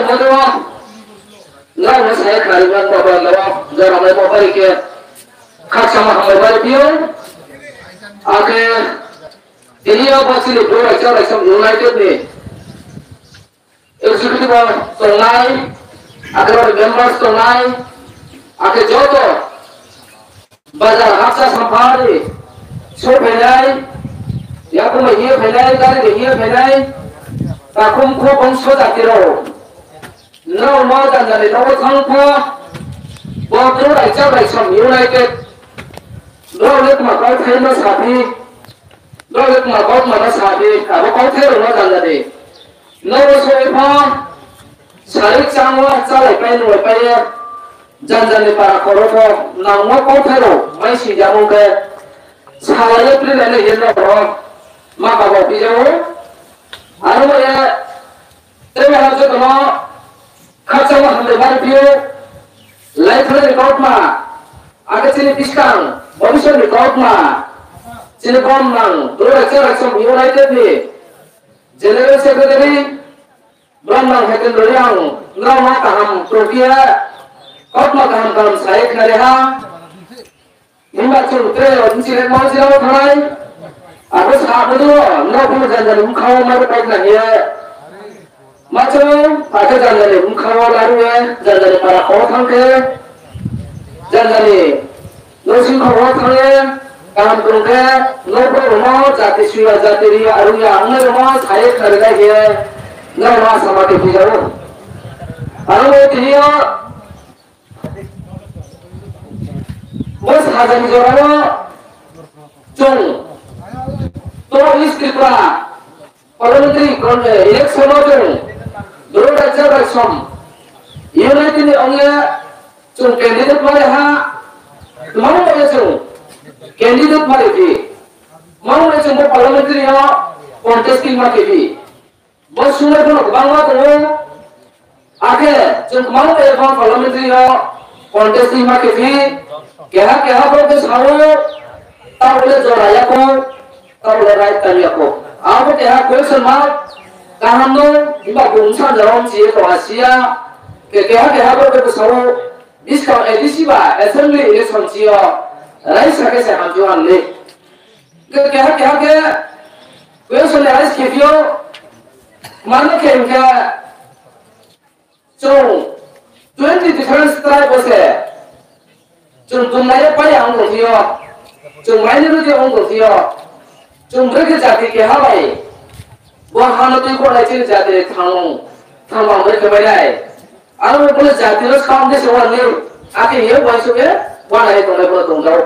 mo do ngau mo sai khari ban ba ba lawa jara mai ba bari ke khak sama hamai bari pio ake dia basili do acara sam united ni executive tongai agar members tongai ake joto bazar haksa sampari so belai ya ko mai ye belai gari de ye belai ta kum ko bangso datiro no mo dan dan no thangpo bo do acara sam united do let ma ko thaina sathi do let ma ko ma sathi abo ko thero no dan dan no so ipa sarik changwa chalai pai no pai jan jan ni para koroko nangmo ko thero mai si jamung ke salai pri le yen no ma ba bo pi jawo aro ya tebe ha jo no khacha ma hamle bar pio life record ma age chini piskang bhobishya record ma chini bom nang do acara sam united ni general secretary Brahman Hakan Doriang Nama Kaham Prokia Kotma Kaham Kaham Saik Nareha Himba Chuntre Unsire Mazira Thanai Agus Habudu Nabu Janjali Mukhawa Maru Paik Nahiya Macho Pake Janjali Mukhawa Laru Janjali Para Kawa Thangke Janjali Nosin Kawa Thangke Kaham Tungke Nopo Rumah Jati Suya Jati Riya Aruya Angna Rumah Saik Nareha Hiya Nama sama ke pijaru, anu ini ya, bos hajan jorano, cung, to istiqra, parliamentary election cung, dulu aja bersam, United ini orangnya cung candidate mana ha, mau aja cung, candidate mana di, mau aja cung parliamentary ya, contesting mana di. Bos sudah pun bangga tu, akhir jeng mau event parliamentary contesting macam ni, kaya proses haru, tak boleh joraya ko, tak boleh right tanya ko. Aku kaya question mark, kaham tu, iba bungsan dalam cie to Asia, kaya proses haru, diskon edisi ba, assembly election cie, rice kaya saya hanjuan ni, kaya question rice kefio. Mana kengkya, cung 20 different tribe bose, cung tumnaya pai anggur tiyo, cung maini ruti anggur tiyo, cung mereka jati ke Hawaii, buah hana tu ikut lagi jati thangang mereka bayai, alu boleh jati terus kaum desa orang ni, akhir ye buat suke, buat lagi tu boleh tunggu,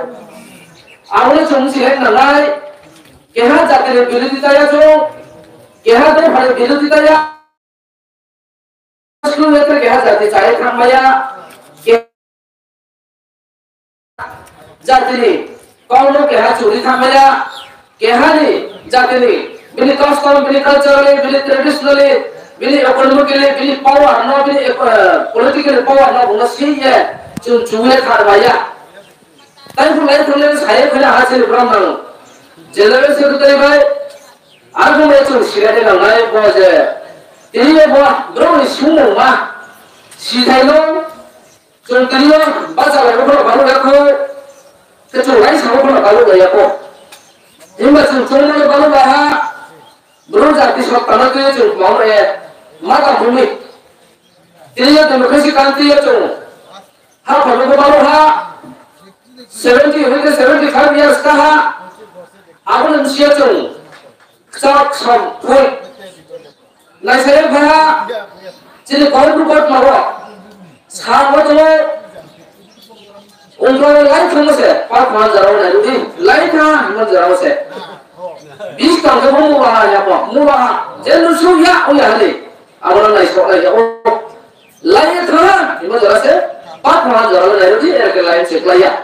alu cung sihat nangai, kehar jati ni bilu ditanya cung. Kehar tu pada bilu ditanya, seluruh lepas kehar jati cahaya kan maya, jati ni, kau lo kehar curi kan maya, kehar ni jati ni, bili custom, bili cultural, bili traditional, bili economic, bili power, no bili political power, no bunga sih ya, curi kan maya. Tapi pun lain pun saya kena hasil berapa, jelas itu terlibat. Aku macam siapa yang naik bahaja, ini buat drone semua mah, siapa yang, contohnya baca lagu baru aku, kecuali sama pun baru gaya aku, ini macam contohnya baru baha, drone jadi sebab tanah tu je mau mata bumi, ini yang demokrasi kanti je, apa baru ha, 75 years dah, aku nak siapa Sak sam pun, nai saya bah, jadi kau buat mahu, sama tu, umrah lain cuma se, pak mana jarau nai tu, lain kan mana jarau se, bis kan kamu murah ya pak, murah, jadi suya, ya ni, orang nai sok nai oh, lain kan mana jarau se, pak mana jarau nai tu, lain cek lain,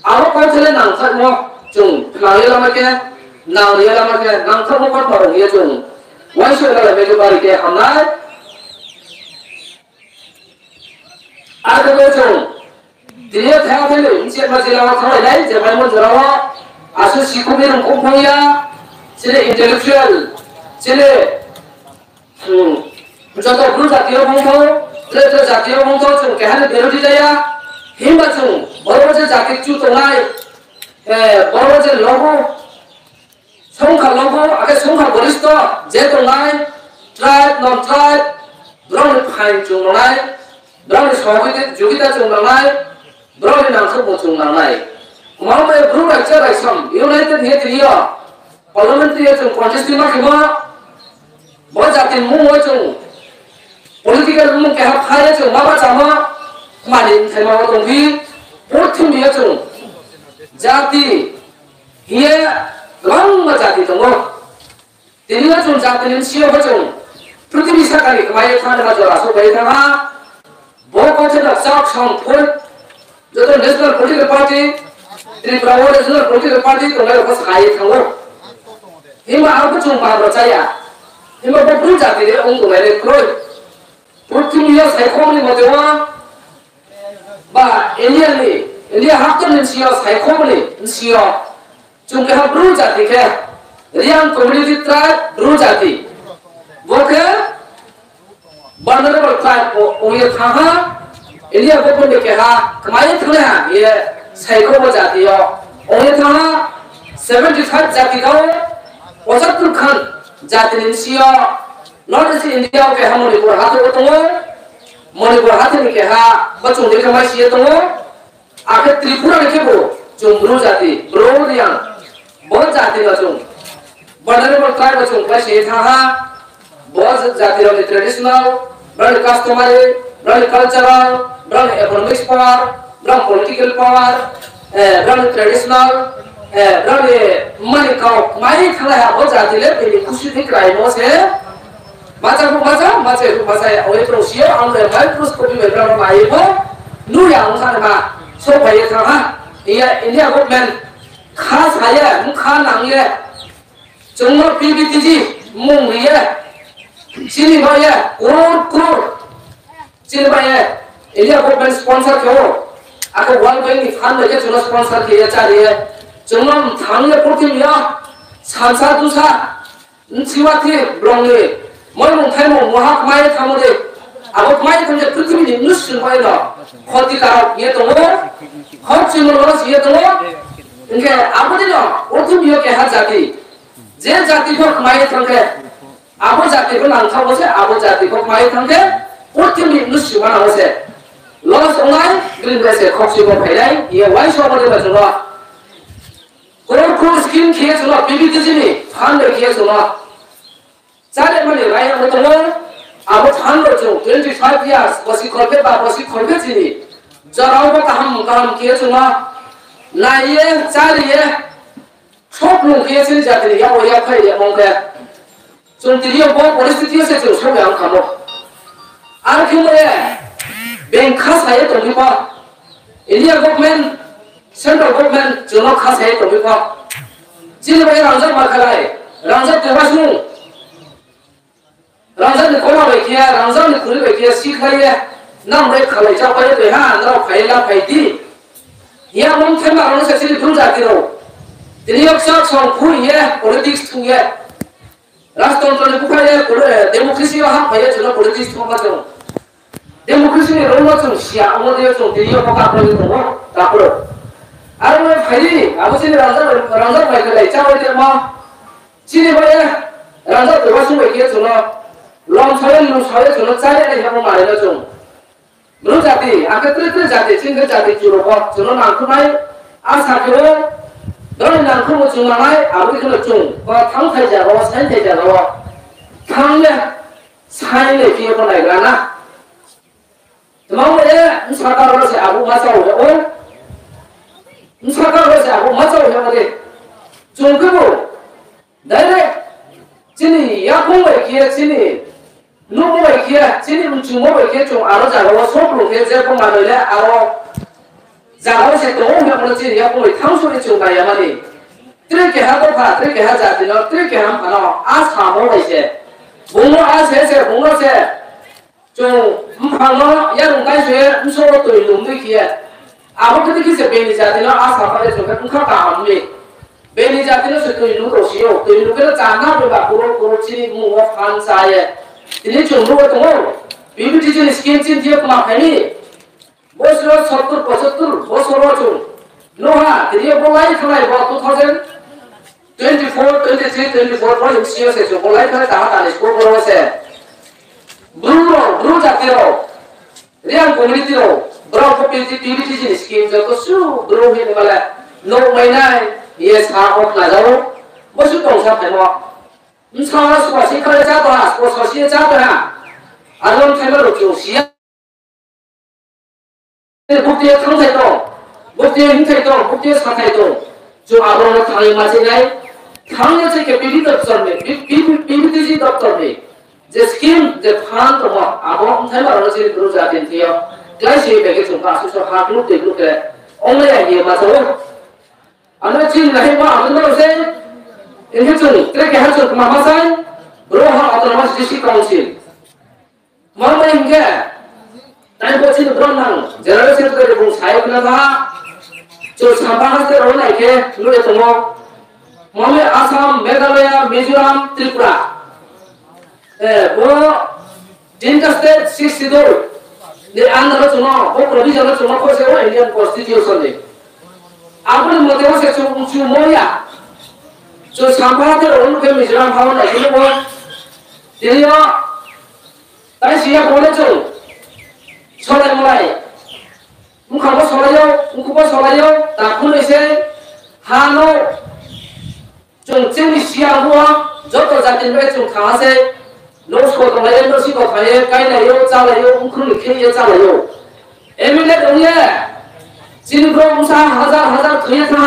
awak kau cile nangkat mau, cung, nai lama ke. Now dia lama ke, nang tak muka orang dia cung, wajib kalau bagi balik ke hamai, ada cung, dia tahu tu, ini macam lama kau lain, jangan main jerawa, asus sikupi rungkung punya, jadi intelektual, jadi 저도 그 자티어 봉토 트레트 자티어 봉토 좀 개하는 베로디자야 힘만 좀 멀어질 자티 주동아이 멀어질 로고 성칼 로고 아까 성칼 버리스도 제동아이 트라이브 non 트라이브 브라운 파인 중동아이 브라운 소비데 주기다 중동아이 브라운 남성 중동아이 마음에 브루가 있잖아 있음 유나이티드 헤드리어 parliamentary 좀 constitutional 그거 뭐 자티 뭐 좀 political 뭐 개합 하에 좀 막아 잡아 많이 대마가 동기 오팀이야 좀 자티 이에 랑마 자티 동거 대리가 좀 자티는 시어가 좀 프리티비 사까지 그만에 타는 가져라서 베이다가 뭐거든 싹상 폴 저도 내셔널 폴리티컬 파티 트리프라워 내셔널 폴리티컬 파티 동네에 가서 가야 타고 이마 아무 좀 봐도 자야 이마 뭐 불자들이 온 거네 그걸 볼팀이야 사이코니 뭐죠 바 인디아 학교는 시어 사이코니 시어 좀 그냥 불자들이 리안 커뮤니티 트라이브 불자들이 뭐게 vulnerable tribe 오히려 타하 인디아 고분들 게하 그만이 틀어야 예 사이코 자들이요 오히려 타하 75 자들이가 어차피 큰 자들은 시어 너는 인디아 게 하모니고 하도 동어 모니고 하더니 게하 뭐좀 되게 많이 시에 동어 아그 트리푸라를 개고 좀 브로 자들 브로디양 뭐 자들가 좀 vulnerable tribe 좀 같이 타하 뭐 자들의 traditional brand customary brand cultural brand economic power brand political power brand traditional brand money kau mai thang la ho ja dile pe khushi thik rai no se macha ya oi pro sia ang le mai proscopi me brand mai bo nu yang sa ma so pai thang ha ya india government kha sa ya mu kha nang ye 정말 PBTG 몽리에 진입하에 올 진입하에 인디아 government sponsor 교 아까 월뱅이 판매게 주는 스폰서 기회 자리에 정말 당의 포팀이야 산사두사 지와티 브롱이 멀몽 탈몽 모학 마이 타모리 아고 마이 탐제 프팀이 뉴스 거에다 거기가 예동어 거침을 걸어서 예동어 이게 아버지는 오팀 이렇게 하자디 제 자티고 마이 탐게 아버 자티고 난타고세 아버 자티고 마이 탐게 오팀이 뉴스 와나오세 loss online greengrass coxigo payai ye wai shobore ba jwa core skin kia jwa bbtjini phande kia jwa chale mane rai ho to abo than ro jo 25 years bosi khorbe ba bosi khorbe jini jarao ba kam kia jwa na ye chale ye choplu kia jini jatini ya o ya khai ye mongke jong tiriyo bo परिस्थिति से जो सब yang kamo ar khimre bank खास है तो भी पा India government central government जो खास है तो भी पा जिले में रंजन मार्केट है रंजन के पास में रंजन ने कोमा बैठिया रंजन ने खुली बैठिया सीख रही है नाम रे खाले चाव पे तो हां अंदर फाइला फाइटी ये हम थे मारने से सिर्फ भूल जाती रहो दिल्ली अक्सर सॉन्ग फुल ये पॉलिटिक्स थू ये राष्ट्रतंत्र ने पुकारे डेमोक्रेसी वहां भाई चलो पॉलिटिक्स थू मत डेमोक्रेसी ने role 좀 시야 어디에 좀 드디어 바꿔버리는 거 앞으로 아르메 파리 아버지는 랑자 파이를 짜버리 뭐 지리버에 랑자 들어가신 거 얘기해 주나 롱차에 주나 짜리를 하고 말이야 좀 너자티 아까 뜻을 자티 친구 자티 주로 봐 저는 안고나이 아사기로 너는 안고 주나나이 아버지는 좀뭐 당사자로 산대자로 당내 사인에 비해서 나이가나 마음에 사과를 해서 아무 맞아오고 사과를 해서 아무 맞아오고 좀 그거 내가 진이 야공을 기회 진이 누구를 기회 진이 주먹을 기회 좀 알아자고 속으로 기회 제품 말을래 알아 자고서 또 오면 진이 야공을 탕소리 좀 가야만이 그렇게 하고 봐 그렇게 하자 되나 그렇게 하면 바로 아사모가 이제 뭔가 아세세 뭔가세 좀 방어 야동 간수에 무서워 또 이놈들 기에 아무것도 기세 베니 자들은 아사파에 좀 큰카가 안미 베니 자들은 또 이놈도 시요 또 이놈들 자나를 봐 고로 치리 무어 판사에 ini cuma tunggu BPTC skim dia kemarin bos 70-75 bos cung noha dia mulai kena 2024 project sih mulai kena tahap ini sekolah bro jatiro riang community bro BPTC skim jatuh su bro ini malah no mainai yes hak na jauh bos itu siapa mau Misalnya sekolah kerja jatuh, sekolah sosial jatuh, alam teller jualan, bukti tangkai itu, bukti hintai itu, bukti sakai itu, jo alam tangkai masih naik, tangkai je ke doktor ni, BPTC doktor ni, je skim je fan tu mah, alam teller orang sini terus jadi dia, kelas ini bagi jumpa susah hak lu teguk ke, orang yang dia masuk, anak cina ni mah, anak orang ini tu, mereka harus kemasan, berolah otonomus district council. Mana hingga, tapi posisi beronang, jalan itu dari bung saya kena dah, jo sampah itu orang naik ke, lu itu mau, mana Assam, Meghalaya, Mizoram, Tripura, जिनका state 62, ने आंध्र चुनाव, वो provision चुनाव को से वो Indian constitution ने, आपने मतलब से चुनाव जो सामना के उन के मिश्रण भाव नहीं वो दिल्ली ताई सिया बोले जो सोले मुलाई मुखा को सोलायो मुखा को सोलायो ताकुन ऐसे हानो जो जिन सिया हुआ जो तो जाति में जो कहाँ से लोग को तो लाये लोग सी को खाये कहीं लायो चाले यो मुखुन लिखे ये चाले यो एमिले दोंगे जिन को मुसा हजार थोड़े था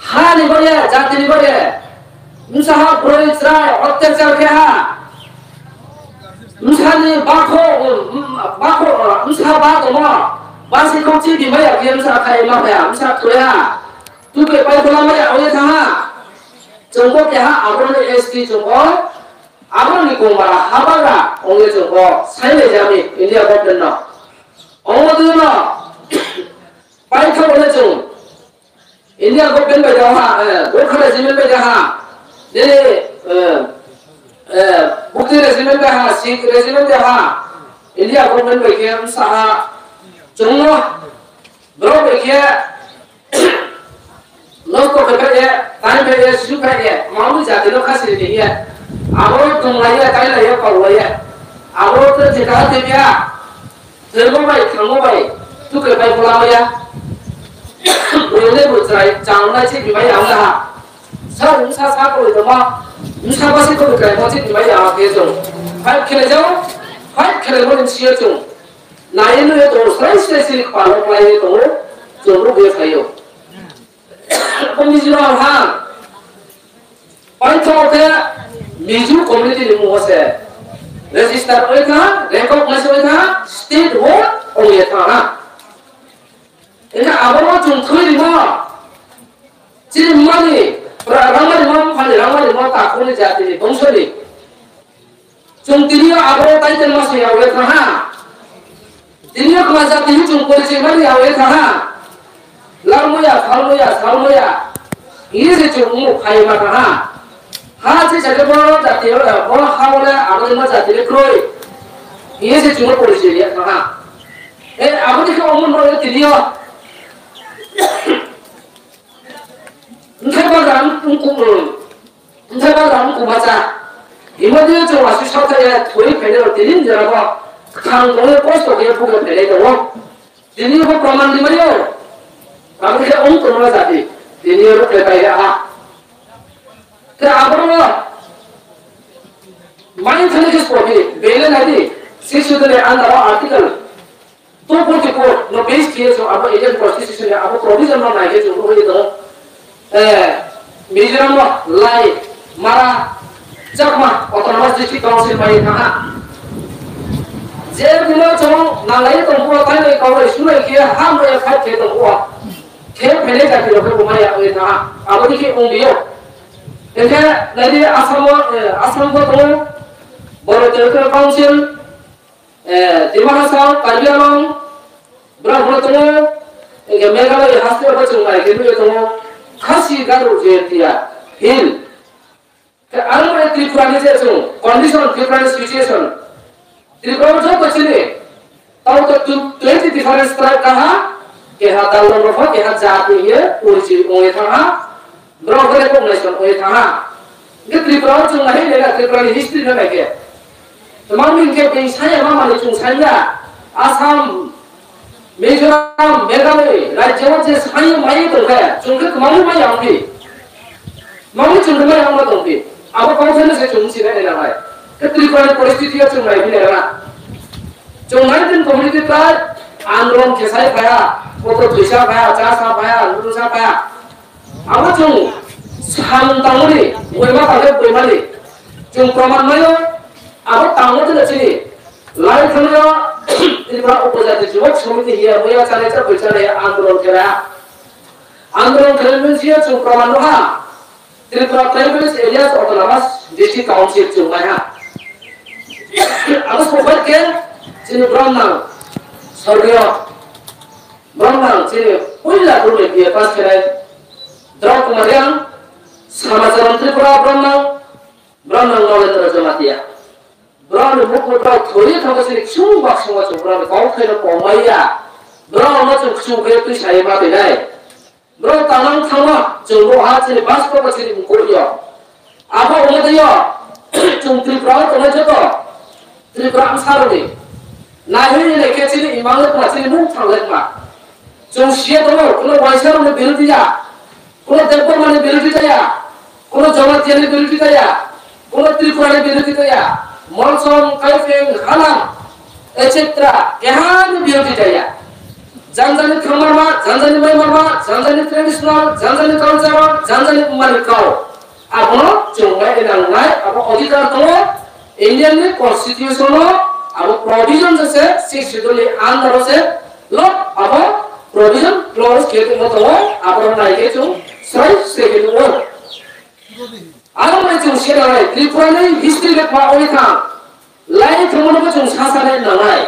हाँ नहीं बढ़िया जाति नहीं बढ़िया मुसा हाँ बुरे चराय अत्याचार के हाँ मुसा ने बाखो मुसा बात ओमा बासी कोची भी मैं अभी मुसा खाए माँ है मुसा थोड़ा तू के पास बोला मैं आये था जंगल के हाँ आगोने एसटी जंगल आगोने कुमारा हाबागा ओंगे जंगल साइले जामी इंडिया गवर्नमेंट ना ओंगे तो ना पाइप का बोले जंग इंडिया गवर्नमेंट में जहाँ गोखा रेजिमेंट में जहाँ ये बुक्ति रेजिमेंट में जहाँ सिख रेजिमेंट में जहाँ इंडिया गवर्नमेंट में क्या सहा चुनाव बरो में क्या लोग को करके ताने पे शुरू करेंगे मालूम जाते लोग खास नहीं है आगो तुम्हारी है ताने लगे पावो है आगो तो जितना देविया थंगो भाई तू के भाई बुलाओ या उन्हें बुझाई चावना ची बिमारी आऊँगा हाँ सब उनसा साथ कोई तो माँ उनसा बासी तो बिकाई मौसी बिमारी आगे जो फाइव खेले वो निश्चय जो नाई लो ये तो साइंस से पालो पाए तो जो लोग ये खायो मिजो हाँ पाइथो के मिजो कम्युनिटी ने मुँह से रजिस्टर हुए था रिकॉग्नाइज हुए था स्टेट वो और ये था ना इनका आवाज़ चुनखुली माँ जिन मानी रामाली माँ फाली रामाली माँ ताकुने जाती है बंशोली चुनतिनिया आवाज़ ताई तेल मासे आवे था हाँ तिनिया कमा जाती है चुनकोली चेमरी आवे था हाँ लालमुया ये से चुनमु खाई माता हाँ हाँ से जगह बोलो जाती है बोलो हाँ बोले आवाज़ माँ जाती है क्रोई ये से चुनकोली चेलिया था हाँ आवाज़ देखो उम्र बोले तिनिया entah badan kumaca, ini dia cuma susah saja, thoi pede, tidin jerawa, kang doi pos to dia bukan pede doang, ini apa praman di mana? Kami kita turun jadi, ini orang lepai ah, kita apa orang, main kali kes kopi, bela nanti, sesuatu yang antara artikel, तो बोल के court no base किए जो अब agent constitution है अब provision में नहीं है जो वो ये तो मिजोरम लाई मारा जगमा ऑटोनोमस डिस्ट्रिक्ट काउंसिल में कहा जेल में जो नालाई तो वो ताई ने कवर शुरू किया हम ये फाइट के तो हुआ खेल पहले जाके लोग को माया ये कहा अब देखिए उंगलियों इनके नदी असम को तो बोलो टेरिटोरियल काउंसिल दिमाग कार्यालय ब्रह्मपुत्र एक मेघालय हास्य बच्चों का एक भी तो खासी गारो जेतिया हिल Alam ada Tripura ni je tu condition Tripura situation. Tripura macam apa sini? Tahu tu 20 different tribe kah? Kehat dalam rofa kehat jati ye, urus orang thang. Berapa recognition orang thang. Ke Tripura macam mana ni? Tripura ni history ni lagi. Teman ni ke saya mama ni cuma saya Assam, Mizoram, Meghalaya, Rajya macam saya mai tu kan. Cuma kemana mai ambil? Mana cuma mai ambil tu ambil? Apa kawasan saya cuma sini ni lah. Ketripura परिस्थिति cuma ini lah. Cuma ini community kan, आंदोलन कैसा है वो तो दूसरा पाया, चासा पाया, दूसरा पाया. Apa cuma ham tahu ni, bukan apa bukan ni. Cuma perempuan mana? Apa tahu tu macam ni. Lain kalau Tripura opposite juga community here, bukan cara cara bercara आंदोलन kera. आंदोलन kera macam cuma perempuan mana? Tripura Tribal Areas Autonomous District Council cuma ya. Aku sebut ke sini Brahman, Saudara Brahman sini punya dulu dia pas kira. Drop kemarin sama sama Tripura Brahman orang terjemah dia. Brahman buku drop thori thapa sini cuma semua Brahman kau kena komaya. Brahman macam cuma itu saya mati dah. Bro tangan sama jumbo hati ni bas ko basi mukul dia. Apa umat dia? Cuma Tripura tu macam tu. Tripura besar ni. Nahi ni lekat sini imangat macam ni mungkin lek Cuma siapa tu? Kalau Waisar mana biru dia, kalau Depok mana biru dia, kalau Jawa Timur biru dia, kalau Tripura biru dia, Monsong, Kaifeng, Halam, etc. Kehan biru dia. Jangan kamar ma, jangan main ma, jangan tradisional, jangan cultural, jangan malikau. Apa? Cuma ini ngai, apa ଅଧିକାର tu? Indian ni constitution lo, apa provision se, six schedule under se, lo apa provision clause kita mau tahu, apa orang naik itu, saya second one. Alam macam siapa ni? Tripura ni history le pa orang kan, lain kamu macam sasa ni ngai.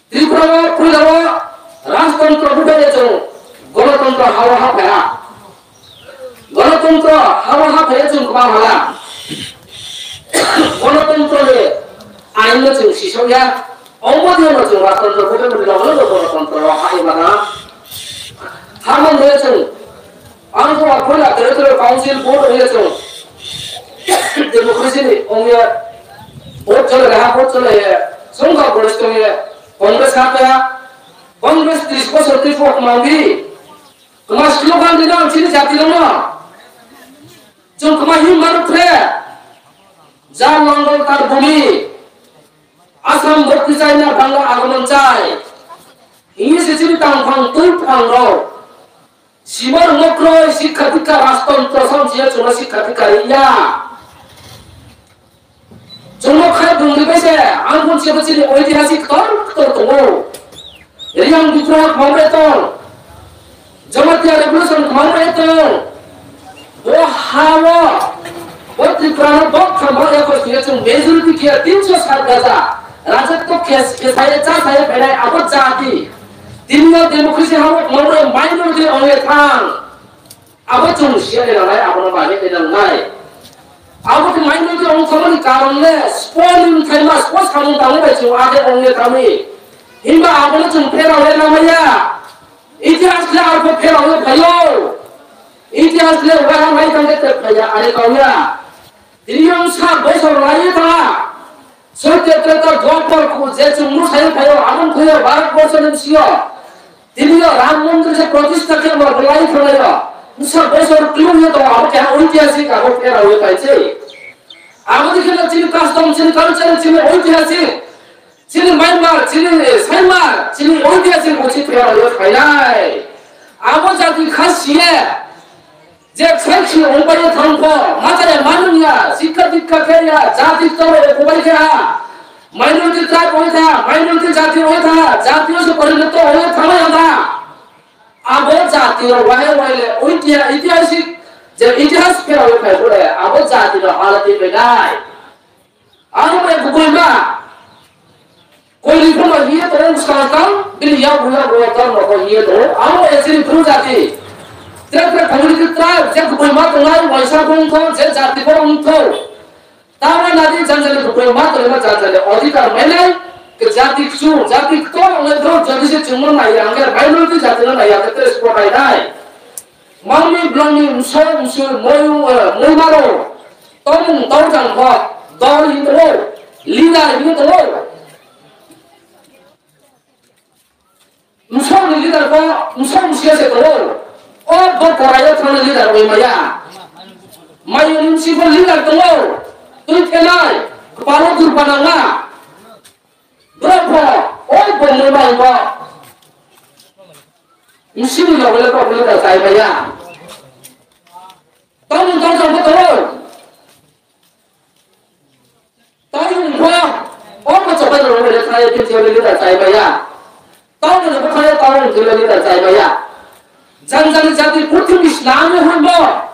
Tripura punya राजतंत्र बुढ़े जो गणतंत्र हवा हाफेरा गणतंत्र हवा हाफे जो कमाल होला गणतंत्र ले आइन में जो सिसोया अवधि में जो राजतंत्र बुढ़े में लगल गणतंत्र हाई बना हम ले जो आंखों अखोला टेरिटोरियल काउंसिल बोर्ड ले जो डेमोक्रेसी ने ओंगे बोर्ड चले संघ प्रदेश में कांग्रेस का Kongres 30% kemanggi, kemas slogan di dalam sini jati lama, jom kemahin baru pre, jangan longgol tar bumi, asam berpisahnya bangga agama cai, ini sini tangkang tu pangrau, simar ngokroy si ketika raston tersom dia cuma si ketika iya, cuma kaya bumi bese, angkun siapa sini ঐতিহাসিক tor tunggu. Yang Tripura Kongreson, Jamatia Revolution Kongreson, Hawa, Tripura Kongreson ko siya cuma majority kia 360 gaza, raja to saya saya berai apa jati, timnya demokrasi hawa mana minority orang thang, apa cuma siya lelai apa nama ni lelai, apa tu minority orang thang ni karannya spoiling tema, spoil kamu tahu betul ada orang kami. Hingga apa tu cuma pera oleh namanya, इतिहास ले आपको फिर आगे भयो इतिहास ले वहाँ नहीं करते भैया अरे कौया दिल्ली साथ बैठ और लाये था सत्य त्रेता द्वापर को जैसे मुसाइल भयो आनंद भयो भारत वर्ष ने सिया दिल्ली राम मंदिर से प्रतिष्ठा के बाद लाये था लाया मुसा बैठ और क्यों ये तो आप क्या ऐतिहासिक आप फिर आगे कैसे आप देखिए ना चीन कस्टम चीन कल्चर चीन ऐतिहासिक चीन म्यांमार चीन साइमार चीन ऐतिहासिक कुछ फिर आगे फाइनाल आप जाति खास ये जब सेक्सी उम्मीद थंको मातारे मानुनिया शिक्षा केरिया जाति तोरे कोई क्या माइनॉरिटी ट्राइब होता है माइनॉरिटी जाति होता है जातियों से परिणत होने थाने आता अब जाति और वाहे वाले ऐतिहासिक जब इतिहास के आगे फैसले अब जाति का हालत ही बेगाय आज मैं भूगोल में कोई रिफॉर्म ये तो उसका काम बिल या बुला बुला कर मको ये तो अब ऐसे रिफॉर्म जाति Tere community tribe, je kupai matungai, waisa bongko, je jati bongko. Tama nadi janjali kupai matungai ma janjali odikar menai ke jati cu, jati to ngai to jadi se cuma nai angger minority jati na nai angger terus kupai nai. Mami belongi usul moyu maro. Tomung tau jang ko, dor itu leader itu Musuh leader ko, musuh siapa tu? Oh, berkoraya tanah leader we maya. Mayu municipal leader tu, tu kenal, kepala turpananga. Berapa? Oh, bermula ko. Musuh leader boleh ko leader saya maya. Tahu betul. Tahu ko, oh macam mana boleh saya kerja leader saya maya. Tahu nak berkaya tahu kerja leader saya maya. Jangan jadi protim Islam hamba,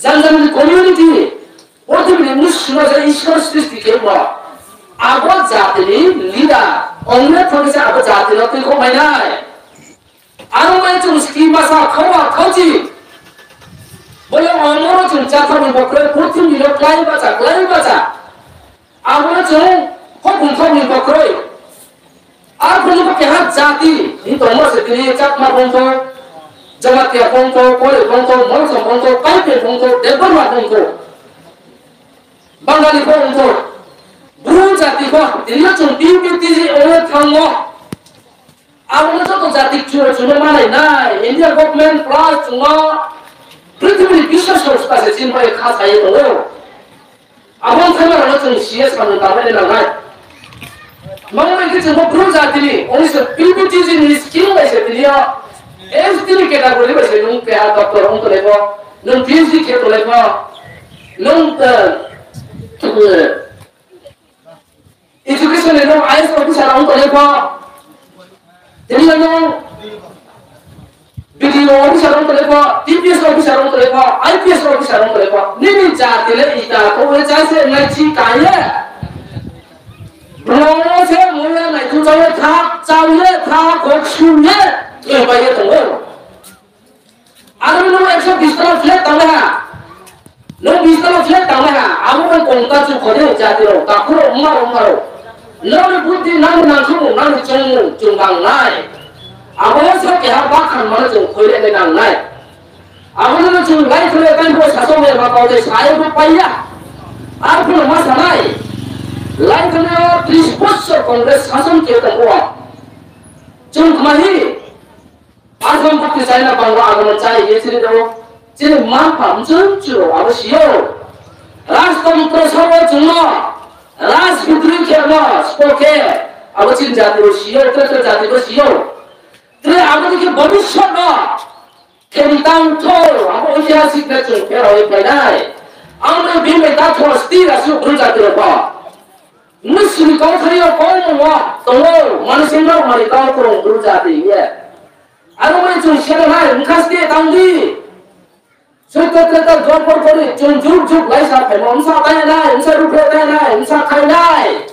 jangan community, protim Muslim saja Islam sendiri kemana? Apa jati ni leader, orang tu kisah apa jati nanti kau mana? Anu macam skema sah kau ji, boleh orang tu jatuh ni bakal protim ni lain baca. Apa macam kau ni bakal, apa ni bakal jati, ini tu orang sendiri cat marbongko. Jamatia bongko, kole bongko, monsong bongko, kaipe bongko, debarwa bongko, Bangali bongko, burung jati ko, dia cuma PPTG oleh tangmo. Awalnya tu jati cuma mana nai, India government plus cuma, prithvi bisa source sin boleh khas saya tu. Awal sama orang cuma CS kan tahu ni nangai. Mungkin kita cuma burung jati ni, oleh PPTG ni skill macam dia. Estini category base nung kaya doctor nung lepo, nung PhD kaya lepo, nung education nung IS officer nung lepo, jadi nung BDO officer nung lepo, TPS officer nung lepo, IPS officer nung lepo, ni jati le ita ko jase ngaji kaya, belum saya mulai naik tu jauh tak kok sulit. Yang bayar tunggu. Ada mana ekso bistal flat tangga? Lo bistal flat tangga? Aku kan kontak tu kau ni jadi lo. Tak kau umar. Lo ni bukti nang cunggang naik. Aku rasa kehar bahkan mana kau ni nang naik. Aku ni cung naik tu kan kau sasong ni macam kau saya berpayah. Aku ni masa naik. Lain kena 30 bosor kongres sasong kita tengok. Cung kemari. Asam bukti saya nak bangga agama cai ye sini tu, sini mampu mencuri apa siapa? Ras terus apa cuma, ras putri kerana sepoke, apa cinta tu siapa, terus jati tu siapa? Terus apa tu berusaha nak, kentang tu, apa ikhlas ikna tu, kerana apa ni? Apa bimbing tak thos tiada suku berjati apa? Musim kau saya kau muak, tunggu, manusia mari kau kurang berjati ye. Anu macam siapa hari mukas dia tanggi, setelah job perkori, juk lagi sampai, masa kaya naik, masa rupiah kaya naik, masa kaya naik.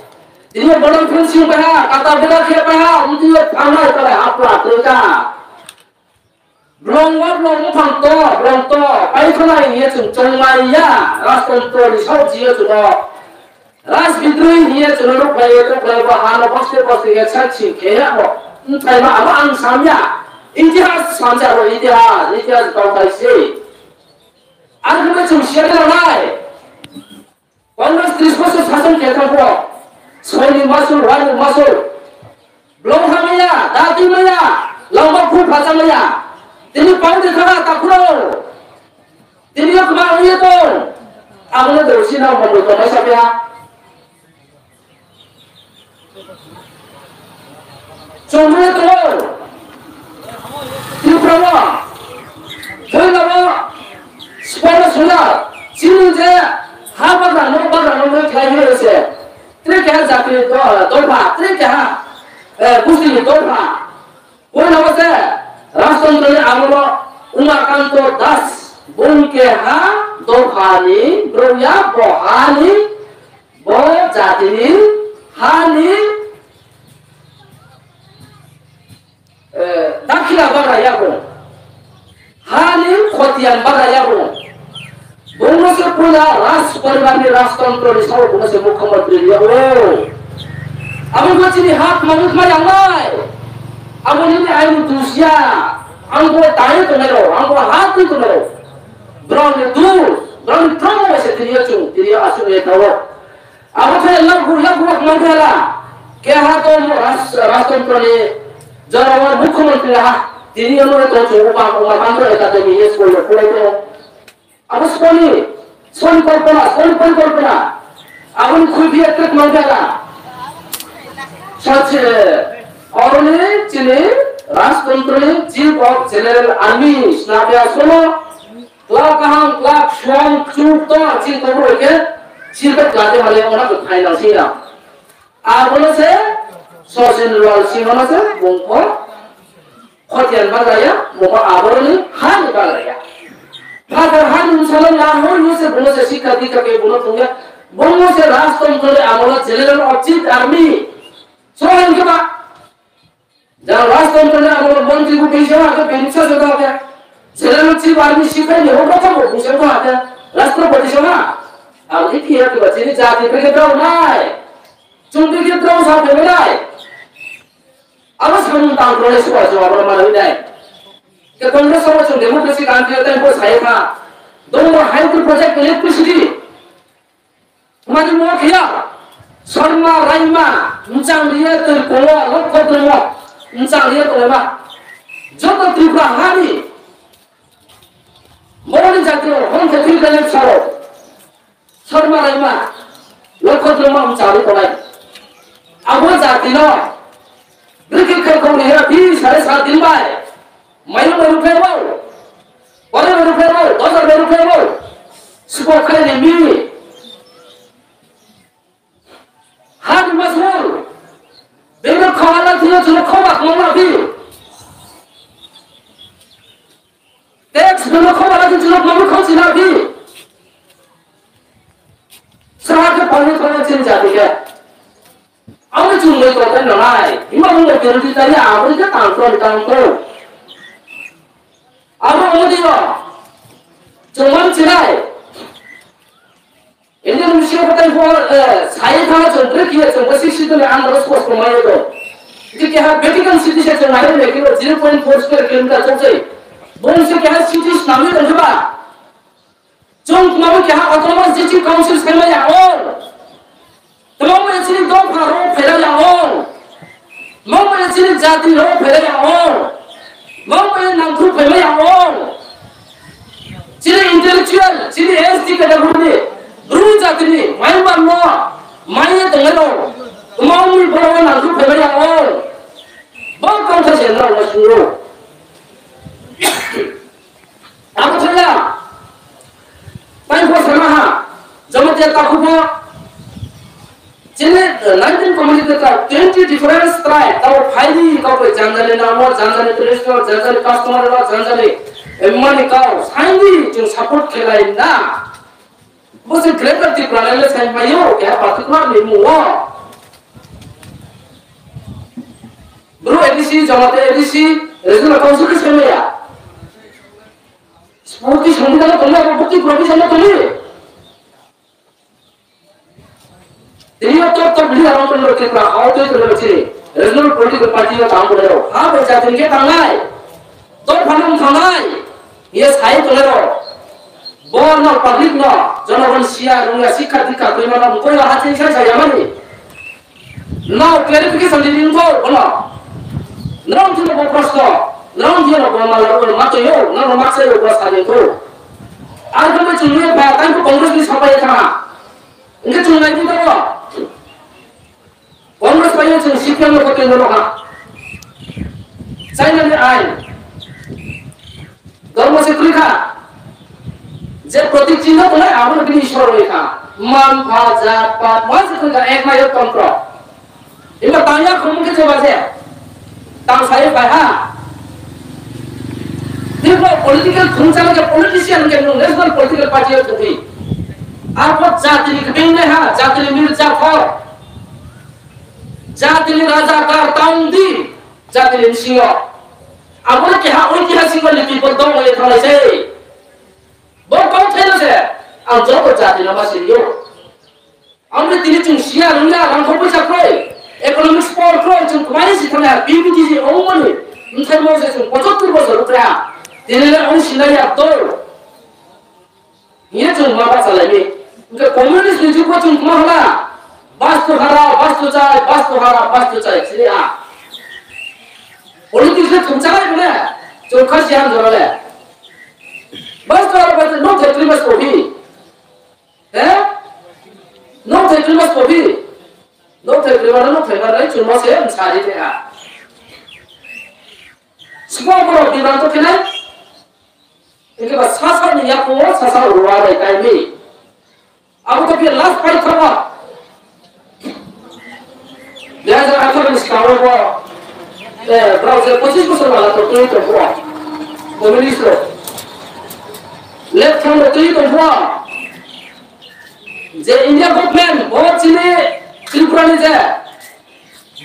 Dia barang prinsip berha, kata bela siapa ha, dia tanah itu apa mereka. Belum to, baik kena ini cuma ya, ras kontrol di saud dia cuma, ras bidri dia cuma rupiah bahan pasti ya caci kaya apa, entah apa angsamnya. Itihas sanjaro itihas kau kasih. Aku macam siapa orang? Kongres 30 bosor sasong kita buat. Soalnya masuk, belum hamanya, dati maya, lama pun pasang maya. Jadi pau di sana tak kurang. Jadi aku mahu itu. Aku nak terusin apa menurut kau siapa ya? Cuma itu. Tiada, saya sekolah, sini je, apa nak kaya se, terkaya jadi doa, terkaya, muslim doa, orang apa se, rasul tu amro, umar kantor das, bunke doa ni, beruya bohani, jadi hani. Dakila bara ya ko. Hani राष्ट्रतंत्र di sawo bukan se mukhamantri dia oh abang ko chini hak mangut ma yangai abang ni ayu dusya angko tayo to mero angko hak to mero brown tromo se dia asu ye tawo abang ko lagu mangala ke ha to राष्ट्रतंत्र ni jarawan mukhamantri ha diri ono to chuba kantor academy yes ko ko abang son kল্পনা abang khubiya tak mangala sache orone chine राष्ट्रतंत्र chief of general army स्नाबिया सोलो क्लाक स्वयं चुप तो chief को के चीफ गाते वाले ओना तो फाइनल सीना आबोले से सोशल रोल सीना से बोंको खोतियन बागाया मोको आबोले हान बागाया फादर हान सलो ना हो से बोलो से शिक्षा दिका के बोलो तुंगा बोलो से राष्ट्रतंत्र आबोले जनरल ऑफ चीफ आर्मी सोलन के बा जहाँ राष्ट्रतंत्र ने हमारे मंत्री को पेश किया तो पेंशन से क्या जनरल चीफ आर्मी चीफ है ये होगा तो पेंशन तो आता है राष्ट्रपति से ना अब देखिए कि बच्चे ने जाति पे कितना होना है चुंबी कितना हो साथ में ना है अब उस हम तांग रोने से बात जो हमारा मालूम है कि कांग्रेस और जो डेमोक्रेसी कांट्री होता है वो सही था दोनों हाइड्रो प्रोजेक्ट इलेक्ट्रिसिटी हमारी मौत किया शर्मा राइमा मुचांग लिए तो कोला लोग को तो मुचांग लिए तो लेमा जो तो त्रिपुरा हारी मोरी जाती हो हम से त्रिपुरा ले चलो शर्मा राइमा लोग को तो मुचांग लिए तो ले अब वो जाती लो ब्रिकेट कर कौन है 20-7.5 दिन बाद महीनों में रुपए वो वाले में रुपए वो 10,000 में रुपए वो सुबह खरीदे मिली हाथ मजबूर बेगर खाना दिया चलो खावा खाना भी टैक्स बेगर खाना दिया चलो मम्मी खाओ चिना भी सरकार के पानी खाना चिन जाती है अब चुन तो है ना इमा उन्हें पेरोटी चाहिए आवरी का काम को अब वो दियो चुमन चिनाए Indian Museum of the Science and Brickies and Position and Response from Mayodo. You can have Vatican cities at 0.4 square kilometers. Bones has cities now in Juba. John Mamaka autonomous city councils can lay all. The moment it's in Dom Haro, Ferraya all. Moment it's in Zati, Ferraya all. Moment and Group Ferraya all. Chile intellectual, Chile SD category. Dulu jati ni, main mana, main tenggelam, kemau ni bawa nanti beli awal, bangkang saja nak masuk. Apa saja, paling bos sama ha, zaman dia tak kuba, jadi 19 community tak 20 different tribe, tahu Haidi kau jangan ni nama, jangan ni traditional, jangan ni customer lah, jangan ni emani kau, Haidi jung support kelai na. Bos greater di planetnya saya mayu, ya particular ni mua. Bro edisi, jamate edisi, regional council ke sana ya. Seperti semuanya kalau tulis, bukti provinsi sana tulis. Dia top beli orang tu lagi kerana auto itu lagi. Regional political party yang काम कर रहे हो, हाँ बच्चा तुमके tangai, तो फलम tangai, ये side कर रहे हो. Bon no public no, jangan sia runga sikar dika kau mana mungkin lah hati saya mana ni. Now clarification di info, bola. Naam dia nak berproses, naam dia nak bermalam, macam yo, naam macam yo berasa itu. Ada macam ni, bahkan tu Kongres ni sampai kena. Enggak cuma itu tu. Kongres banyak cuma sikap nak pakai dulu kan. Saya ni ain. Kalau masih kuliah. जे प्रतीक चिन्ह तो है आवन भी ईश्वर होएगा मान भाजा पाप वहाँ से कोई एक मायक तंत्र इनका तांया खुम के जवाब है तांग साये पाया देखो पॉलिटिकल खुम चला के पॉलिटिशियन के लोग नेशनल पॉलिटिकल पार्टी होती थी आपको जाति लिखने में हाँ जाति मिर्जा फार जाति राजा कार ताऊंदी जाति सिंह आपने क्या ऐतिहासिक लिपि पर दो ये थोड़े से बहुत कम थे ना से, अब जो कुछ जाती ना बस ये Amri tini chung sia runya rang khopo chakoi economic sport koi chung kumai si thana PPTG omoni unthai mo se chung 75 bosor rupiah tini le ong sinari abdol ye chung ma ba salami unke communist ni chung ko chung kumala bastu chai sini a politics le chung chai bole chung khasian jorale bastu hara bastu no thekli mas kobi no thekli mas kobi no thekli mana cuma se mencari dia semua orang bilang tu kena ini bas sasar ni ya ko sasar ruara kai ni aku tapi last fight khawa dia ada apa ni sekarang ko browser posisi ko salah tu itu ko komunis lo left hand tu itu ko J India government बहुत चीने त्रिपुरा में जे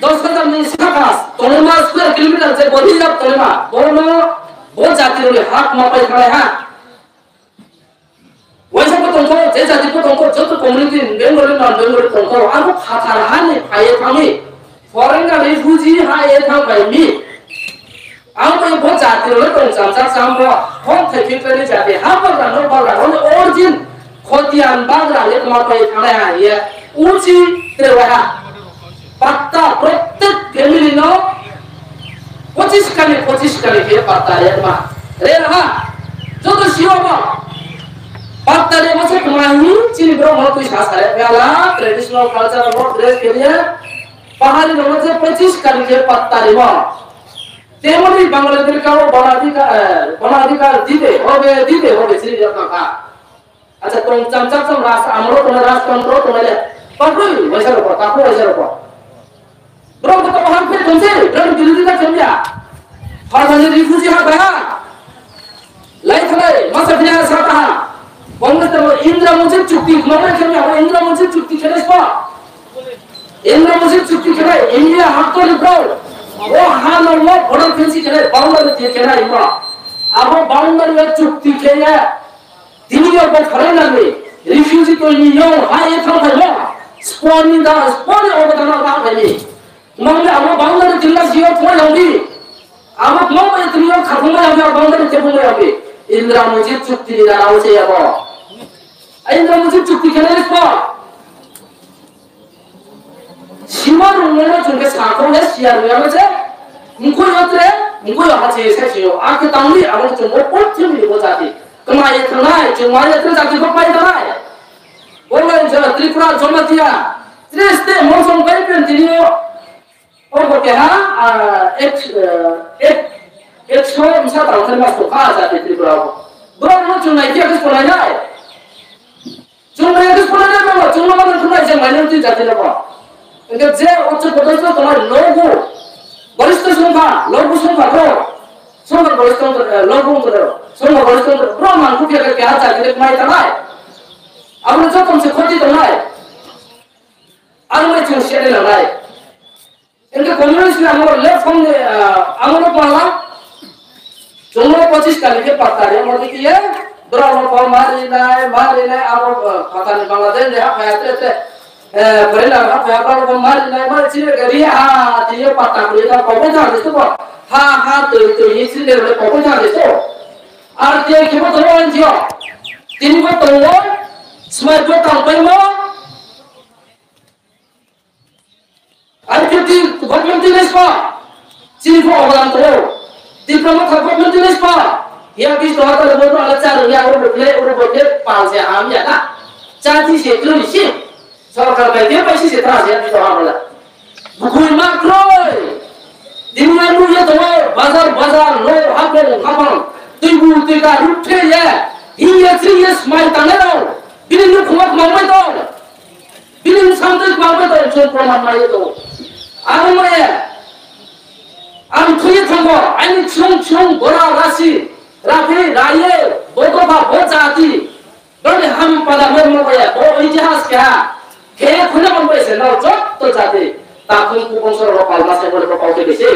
10,000 नहीं सिखास तोलेमा square kilometre से बड़ी जब तोलेमा बोलो बहुत जाति रोले हाथ मापाई खड़े हैं वैसे को तुमको जे जाति को तुमको जो तो कम्युनिटी बेंगलोर नॉन बेंगलोर तुमको आपको खाता रहा नहीं पाए थामी फॉरेन का रिफ्यूजी हाँ ये था भाई मी आपको ये बहुत जाति रोले तुम चाम को बहुत थे करने जाते हाँ पर ओरिजिन खोतियान बागरा ले मापाई खड़े हैं ये ऊंची तेरा पत्ता प्रत्येक फैमिली नो 25 कने के पत्ता है मा रे रहा जो तो शिवा पत्ता रे मसे कमाई चिनी ब्रो बहुत कुछ खास है पहला ट्रेडिशनल कल्चर और ड्रेस के लिए पहाड़ी लोगों से 25 कने के पत्ता रे मा तेमोरी बांग्लादेश का वो बनाधिकार दीदे हो गए श्री का अच्छा तुम चम राष्ट्र आमरो तुम्हारे राष्ट्रतंत्र तुम्हारे पकड़ी वैसा रखो ताको वैसा रखो ब्रो तो वहां पे तुमसे ड्रग विरोधी का चल गया हर बंदे रिफ्यूजी हां गया लाइफ में मसफिया साथा बंद तो इंद्र मुझे चुक्ति मने के में इंद्र मुझे चुक्ति खेले पा इंद्र मुझे चुक्ति खेले इंडिया हाथ तो ब्रो वो हां नो बड़ा फैंसी खेले बाउंडर के खेला इमा अब बाउंडर में चुक्ति खेले दिनिया को खड़े लगे रिफ्यूजी को नियो हां ये था भाई स्पॉन ओवर द ना भाई मंगले अब बाउंडर जिला जियो फोन होगी अब मो में इतनी खत्म हो गया बाउंडर के बोले अभी इंद्र मुझे चुक्ति नहीं रहा उसे अब इंद्र मुझे चुक्ति खेले इसको सीमा रूम चुनके साखों है सियार में से उनको यहाँ से ऐसे चाहिए आके तांगी अब चुनको बहुत थी मिली हो जाती कमाई इतना है चुमाई इतना जाती को पाई करना है बोले जब त्रिपुरा जमा दिया त्रिस्ते मौसम कहीं पे दिनियो और वो क्या एक शो मिसा ताऊं में तो कहाँ जाते त्रिपुरा को दो लोग चुनाई किया किस पुराना है चुनाई में चुनाई से माइनॉरिटी जाते लोगों इनके जे उच्च पदों से तुम्हारे लोगों वरिष्ठ संख्या को सोमवार वरिष्ठ लोगों को सोमवार वरिष्ठ ब्राह्मण को क्या जाते कमाई करना है अब जो तुमसे खोजी करना है अनुमति चुन लगना है इनके कम्युनिस्ट ने हमारे लेफ्ट होंगे हमारे पाला जो 25 का लिखे पता है हमारे किए ब्राह्मण को मारी नहीं अब पता नहीं बांग्लादेश ने खाते बरेला खाते को मारी नहीं मारी चीज़ करी हाँ चीज़ पता कोई का कौन सा देश तो हाँ तो ये चीज़ ले कौन सा देश तो आर ये क्यों तो लोग जियो तीन को तो लोग स्मार्ट को कंपनी में Argentin government nispa sini ko orang tu diplomat government nispa ya bis tu ada bodo ala cara ya orang boleh pas ya am ya tak jadi setu ni sih सरकार में dia pasti setelah ya bis tu ada bukan makro di mana lu ya tu bazar lo apa tunggu tiga rupiah ya hingga 3 years mai tanggal bilin lu kuat mamai tu bilin sampai mamai tu contoh mamai tu आम में आम थोड़ी थंगो आनी चुंग बोरा राशि Rafe राये बोतो बा बहुत जाती बड़े हम पदा में गया वो इतिहास क्या के खुले मन में से ना तो जाते ताकि कुपोंसर रो पालमा से बोले पाउते बेसे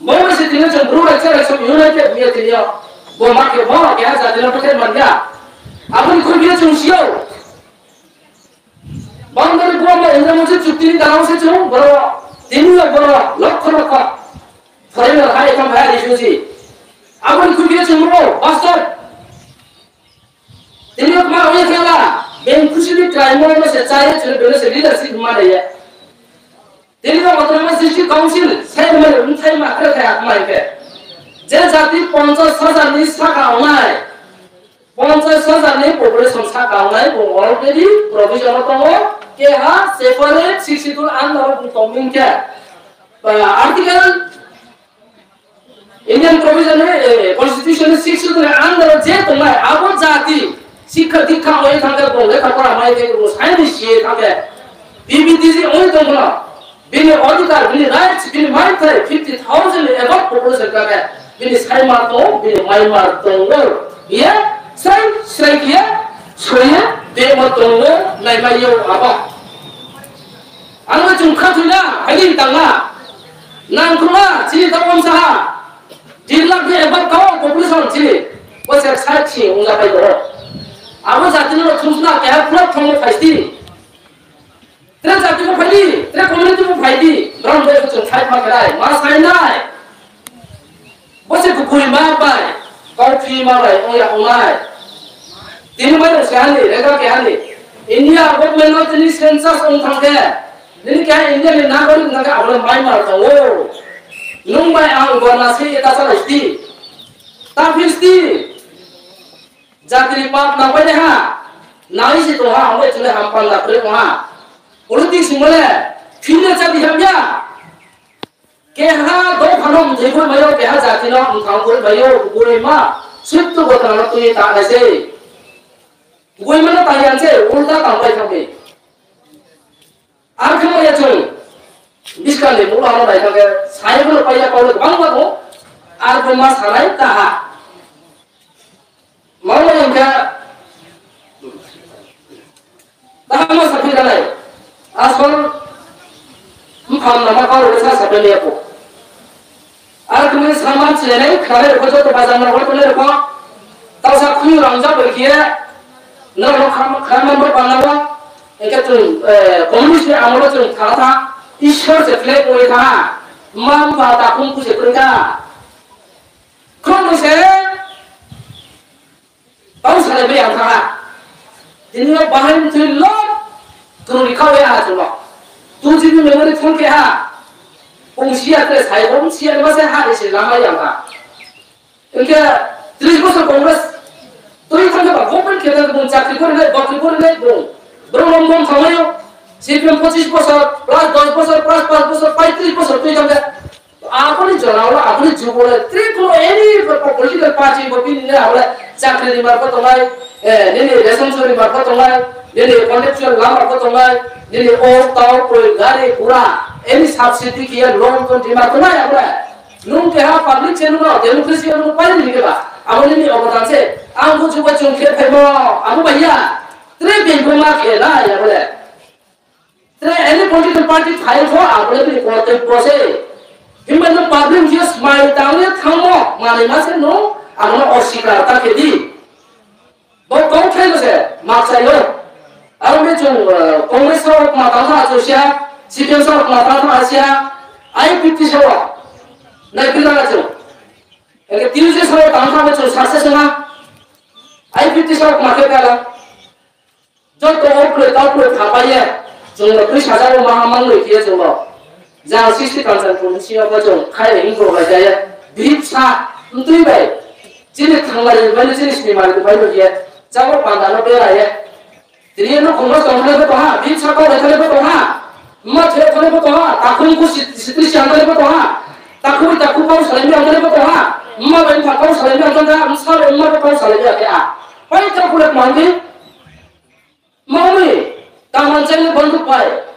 मोर से दिन चंद्रू रक्षक यूनाइटेड में दिया वो मां के वो क्या जाते ना पके मन गया अपन खुद भी चुंसियो Boundary gua mau ini mesti cuti di dalam sih cuma bawa ini lah bawa lok. Foreigner hai kam hai refugee. Agun kubiya cuma pastor. Ini apa orang kaya? Ben kusi crime mau masih cahaya cuma bela leadership mana ya? Ini apa orang masih council saya mana untai makar kaya apa ini? Jadi jati 50,000 ni saka online. 50,000 ni population saka online. Already provision atau ke ha separate 62 anda coming ke. Article Indian provision constitution 62 anda je tu mai apa jati शिक्षा दीक्षा वही थांगे बोले कपड़ा माई के वो science ये थांगे बीबीटीसी वही तो बोला बिन अधिकार बिन राइट्स बिन माई थे 50,000 एबव पॉपुलेशन का है बिन साइ मार तो बिन माई मार तो ये साइ किया सोये दे मत तो नहीं माई यो apa anu chung khatuna hadi tanga nang khula chi tawam saha dilak de ebat ko population chi wo se sai chi unga pai do Aku saat ini lo terus nak ya, pulang kamu pasti. Terus saat ini pasti, terus komunitas pun pasti. Orang boleh macam saya pakai, mas saya naik. Bos itu kuih apa? Kau fee mana? Oh ya online. Ini mana sekali, mereka kehani. India, aku melihat ini sensus orang kaya. Ini kaya India ni nak orang nak awal main malah tahu. Numbai ang gua nasi itu salah isti. Tapi isti. Jadi pak nak apa ha? Nai si tu ha, orang itu le hampang nak beri ha. Politik semula, kini jadi hamnya. Keha dua kanom jebul bayo keha jadi nak mengkangkul bayo bukan mah. Sip tu buat orang tu ni tak ada sih. Bukan mana tanya sih, ulta tampai kami. Arkamu ya cuy. Biskan ni mula orang baik kami. Saya pun payah kau le bang bang. Arkamu mas harai tak. Mau yang dia, dah mas sampai dah asal, mukan nama kau rasa sampai ni aku. Aku ni saman cile, kerana aku tu pasang nama aku ni aku, tahu saya kau rangja berkira, nama kamu berpanawa, engkau tu komunis ni amul tu kata, Ishwar sebelah kau itu, mam pada aku sebelah, kau ni tahu saya beri yang sana. Ini bahan tu lot, tu nikau ya tu lot. Tu jadi memang itu ke ha. Ungsia tu saya ungsia macam ha ini lama yang ha. Engkau 30% Kongres, tu itu kan apa? Government kita tu cakap kau ni, bakal kau ni bro. Bro lom sama yo. CPM 25%, plus 10%, plus 4%, 5% tu itu kan. Aku ni jual awal, aku ni jual awal. Triple any political party bopin ni awal. Cakri di market online, ni resolusi di market online, ni contractual lam market online, ni all tahu koi gari pura. Any subsidy kian loan tu di market online awal. Nung kehar public channel lah, demokrasi orang paling ni keba. Aku ni obat se, aku cuba cungkir pemo, aku bayar. Three bengkok mak kena ya awal. Three any political party file for awal ni kote proses. Himbalan problem just mai tahunya thamu, mana masih no, anu osikar tak kedi. Bawa kau kaya tu maksa yo. Aku macam Kongres orang matang tu Asia, CPM orang matang tu Asia, IPT orang. Naik bila macam, engkau Tuesday orang tangkap macam sasa sana, IPT orang makan kala. Jauh kau boleh apa ya? Jangan tu sahaja orang mahamang lagi ya jangan. Jangan sisi kantor polisi apa jom kaya info baca ya, bip sah untuk ini. Jadi tanggal ini jenis ni mari tu baru dia, jangan pandang apa ya. Jadi anu Kongres tanggal apa ha, bip sah kau lepas apa ha, mat lepas apa ha, takun ku sitri siapa lepas ha, takun kau saling bilang apa ha, mat lain kau saling bilang apa, misal mat kau saling bilang apa. Pai takun lepas mandi, mau ni, tangan saya bantu pai.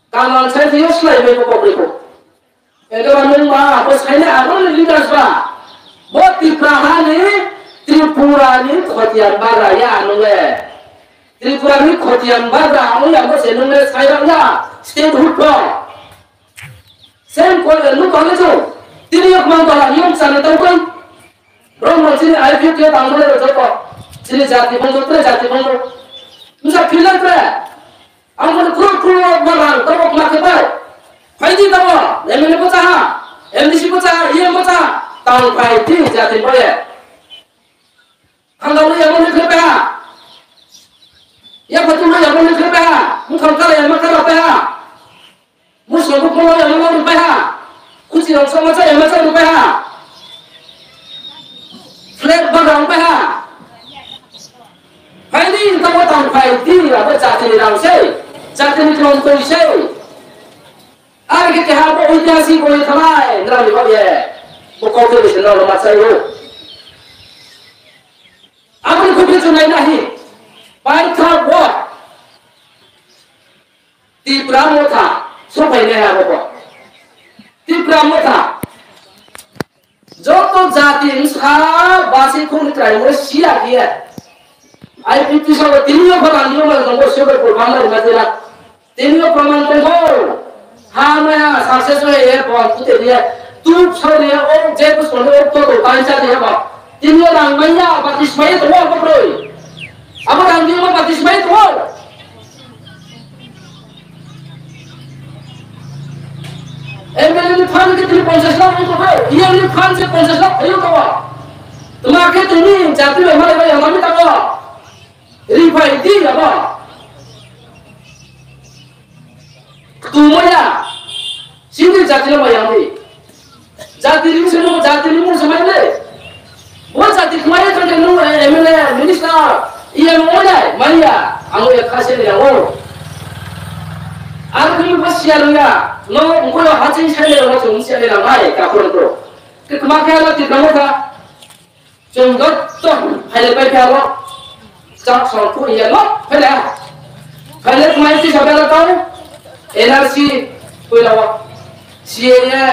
Kamal saya tu selai mereka publiko. Itu orang mah, bos saya apa ni lidas bah. Buat di Praha ni, Tripura ni khotian bara ya anu le. Tripura ni khotian bara anu yang bos anu le saya ya. State hukum. Sen kau anu kau le tu. Tini yang mana kau yang sana tahu kan? Orang macam ni IPT dia tanggung le tu kau. Sini jati bangsa, jati bangsa. Misal pilih tu. Angkut kru barang teruk makibai. Faidi tawa, MLA bocah, MDC bocah, IM bocah, tahun faidi jadi boleh. Kalau yang boleh kerja, yang betul yang boleh kerja, mungkin kalau yang macam apa? Musuh bukan yang boleh kerja, kunci yang sama saja yang macam kerja, flat barang kerja. Faidi tawa tahun faidi apa jadi langsung. Jadi ni kalau tu isu, ada kita hamba ujasi boleh thamai, nara ni boleh, bukan tu isu nara macam itu. Apa ni kubur tu naik nahi, paitha buat, di Pramotha, supaya ni apa buat, di Pramotha, jodoh jati insya basi kau ni try boleh siap dia. Ayo itu sama tiga orang ni orang nombor super performer macam तीनों प्रमाण हो हमें success हुए ये बहुत कुछ दिया तू छोड़ दिया और जेब सोने और तो कांचा दिया बाप तीनों रंग मैया पार्टिसिपेट तो वो कपड़ों अब रंग में पार्टिसिपेट हो एमएलए ने फान के 350 लाख तो है ये ने फान से 50 लाख है तो तुम्हारे तुम्हें जाती है हमारे भाई हमारे तक रिफाइड दी अब Tumanya, sini jati nama yang ni, jati ini semua jati ini semua ni, buat jati kemarin tu yang nunggu MLA, minister, ia mana, mana, anu yang kasih dia orang, aku ni pasti ada, no, mungkin hati saya orang tu mesti ada ramai kapur tu, kemarin ada di kamu tu, jenggot tu, hari baik apa, cak sortu ia lo, hari kemarin tu siapa yang tahu? NRC कोई लगा CA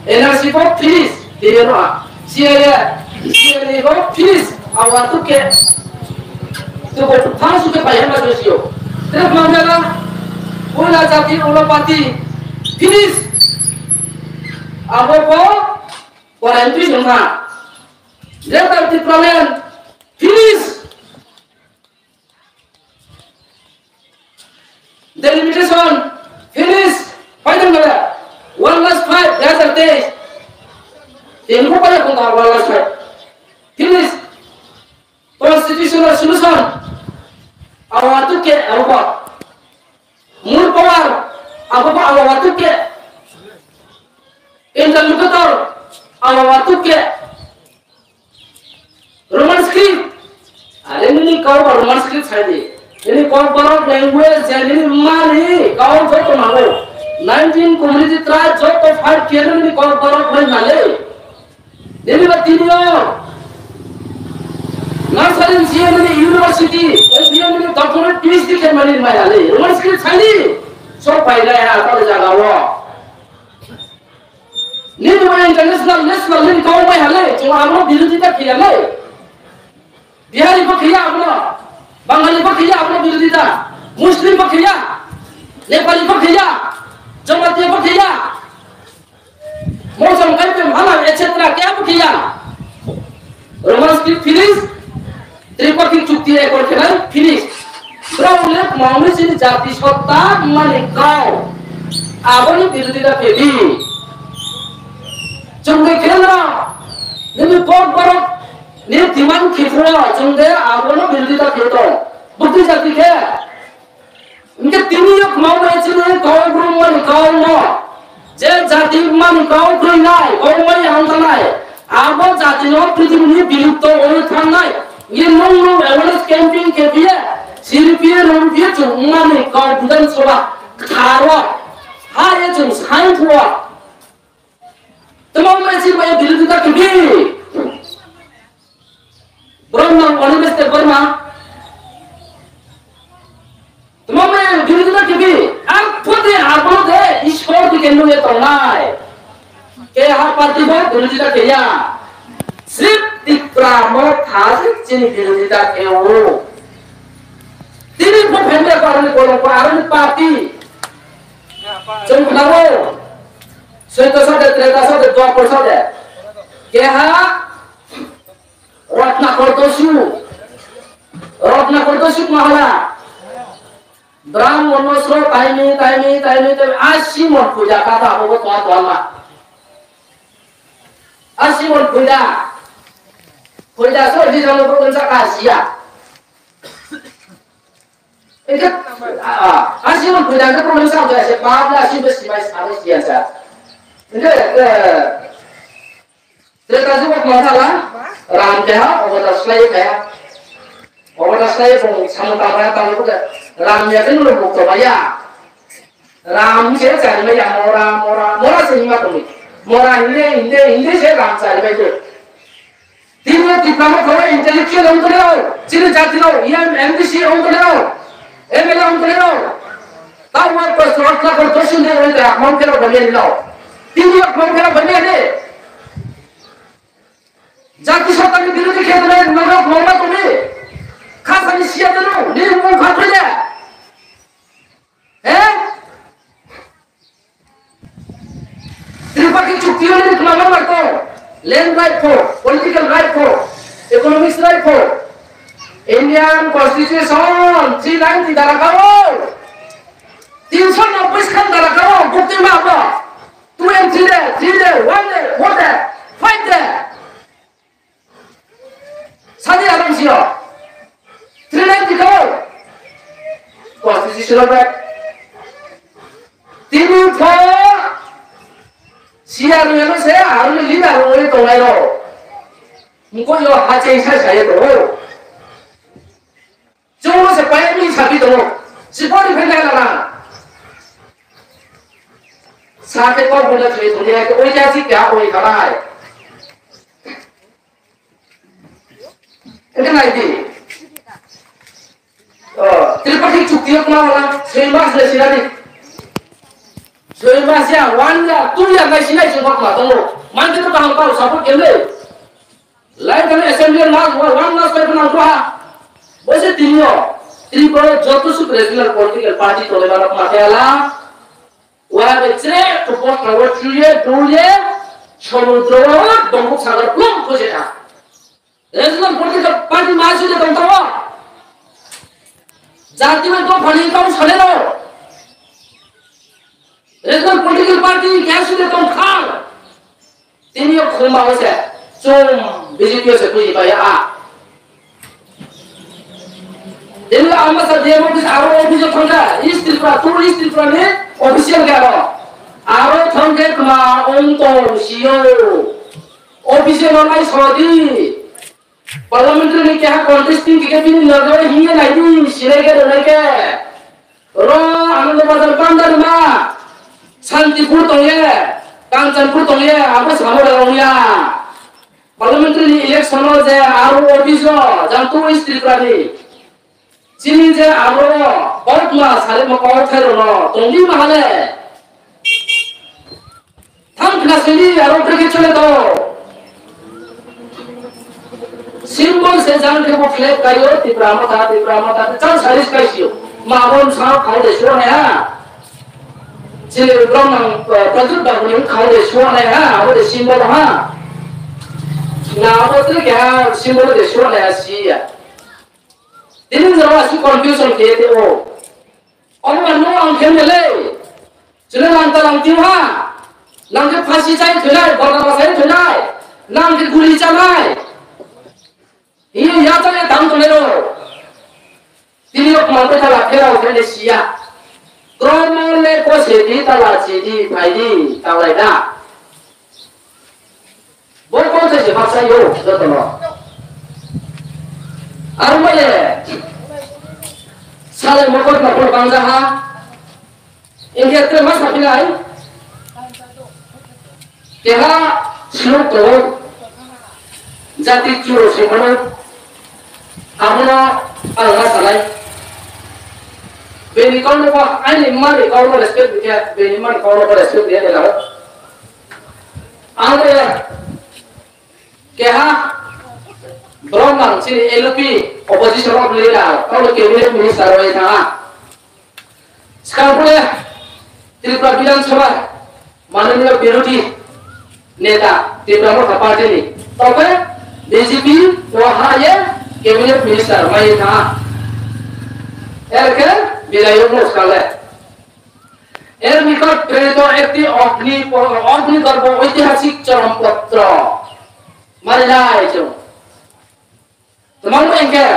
NRC को fees दे रहा CA को fees आवाज़ तो क्या तो वो थान सुके पाया ना जोशियो तेरे मामला कोई ना जाती उलोपाती फीस अब वो वारंटी जमा लेटर डिप्लोमेंट fees delimitation finish final nggak 1/5 dasar tes yang apa ya kau 1/5 finish constitutional solution awal tu ke apa mul power apa awal tu ke interlocutor awal tu ke roman script ada ni kau roman script saja ini corporate language jadi mana kau jodoh malu 19 community tribe jodoh fight kira ini corporate main malu ini bertindak nasarin siapa ini university siapa ini doctorate PhD kan main malu rumah sekali tadi so payah ya kalau jaga wah ini cuma international national ini kau main malu cuma amro biru tidak kira malu dia ini kira amro Bangali pakai apa biru kita, Muslim pakai ya, Nepali pakai ya, Jawa Timur pakai ya, Muslim kaitan mana, etc. क्या pakai ya, Roman script finish, Tripartite cukti ekor kenal finish. Berapa lek mau ni sini jati sota mana kau, apa ni biru kita pilih, cuma kenal, ni kau baru ni diman kifra jengde abono bildita kito bukti jati ke इनके तीनों एक माव में चले कौन group में कौन no जे जाति में कौन ग्रुप नहीं कौन में हम तो नहीं आबो जाति नो पृथ्वी में विलुप्त होने था नहीं ये नोंगलो एवरेज कैंपिंग के लिए सिर्फिए नोंगफिए जो उन्होंने कौन बुदन सोला खारो हाँ ये जो साइंस हुआ तमाम में सिर्फ ये विलुप्त के भी ब्रह्मा वाणिज्य ब्रह्मा तुम्हारे विरुद्ध के भी अब खुद आप लोग है ईश्वर की केंद्र में तोड़ना है के यहाँ प्रतिभा विरुद्ध के यहाँ सिर्फ दिक्रामो था जिन विरुद्ध के वो तीन को फैमिली करने को लोग आरंभ पार्टी जब बनाओ स्वयं साथ त्रेता साथ दो परसेंट है के यहाँ रत्ना करतोशु महारा Brahmon Mosro, Taimi, Ashimon Puja Kata over Tuama. Ashimon Puja. Puja so this on the Broken Sakasia. Ashimon Puja, the Broken South as a Pabla, she was my Salesias. The Kazu of Matala, Ramja over the slave. Over the slave from Samantha Ram Yakin Maya Ram says, I may Mora saying what to me. Mora in the Ram side. Dino Diploma intellectual on the road, Chilitino, Yam MDC on the road, Emily on the road. That one was not like a person there in the mountain of the main law. Dino Mountain of the main. Jackie Satan didn't get the name of Mona to me. Cousin is here, no, name won't come to that. Tripaki Chukti is Mama land right for, political right for, economics right for, Indian Constitution, 390 Darakao, Tinson of Wisconsin Darakao, Buktima, 2 and 3 there, 1 there, 4 there, 5 there. Sadi Aramsio, 390 go. Constitutional right. Timu for Siar memang saya harus lihat oleh tolai lo. Mungkin yo haji saya tu. Cuma supaya ni sabi tu. Seperti mana lah? Sampai kau boleh cuci tu dia, kau jadi क्या कोई खड़ा है? Itu nanti. Terpakai cuci apa orang? Sembah selesai ni. So you must have 1 year, 2 years, I see you talk about Monday to Tampa, support Kelly. Like an assembly last 1 last paper on Kua. Was it Tino? 3 Jotus president political party to the Matela. We have a trade to put our 3 year, 2 year, Chomudro, don't look at Plum position. There is no political party master to Tampa. Jati will go for income Solero. There is no political party cash to the Khan. Then you come out there. So, BJP is a pretty by Then you almost a day of this hour of the Tonga. East Tripura, 2 East Tripura, official garo. Our Tonga, Ma, Onto, Shio. Official on my sorry. Parliamentary contesting to get in the here like this, Shirega like a raw and the Bandama. Santipur Tonga, Kanchanpur Tonga, Abbas Hamada, parliamentary election was there, our officer, Jantu is Tripurani. Chini, our Botma, Salimako, Tongi Mahale. Thank Nasili, I don't take it. Symbol says, I'm going to flip Coyote, Pramata, just satisfies you. Mabon South, how they show here. Chile Brown, President Government, how they show here, what the symbol, huh? Now, what they have symbol they show as here. This is a confusion, KTO. Oh, no one can delay. Chile Lantalang Tiwa, Lanka Pasisai tonight, Bogabasai tonight, Lanka Gulichamai. Ini nyata yang tahu tu lero. Iniok mampu telah kira orang Malaysia. Kalau mereka sedih telah sedih, bayi tahu dah. Bukan saja bahasa yo, betul tak? Arumanya, salah mukul mukul bangsa ha. Ini kita masih pilih. Kita seluk tu, jati curu semua. Amuna Allah salai. Beni kau nak apa? Ini mana kau nak respect dia? Beni mana kau nak respect dia dah? Angkanya, kaya Brown sini LP opposition orang beli lah. Kau nak cabinet minister awak dah. Sekarang boleh Tripura Bilan Sabha mana ni biroti neta Tripura Muda Parti ni. Tapi BJP wahaya cabinet minister mai tha erke বিদায়ক মুস্কালে এর নিকট প্রেরিত একটি অগ্নিগর্ভ ঐতিহাসিক চরমপত্র মারিলাই তোমার এঙ্কে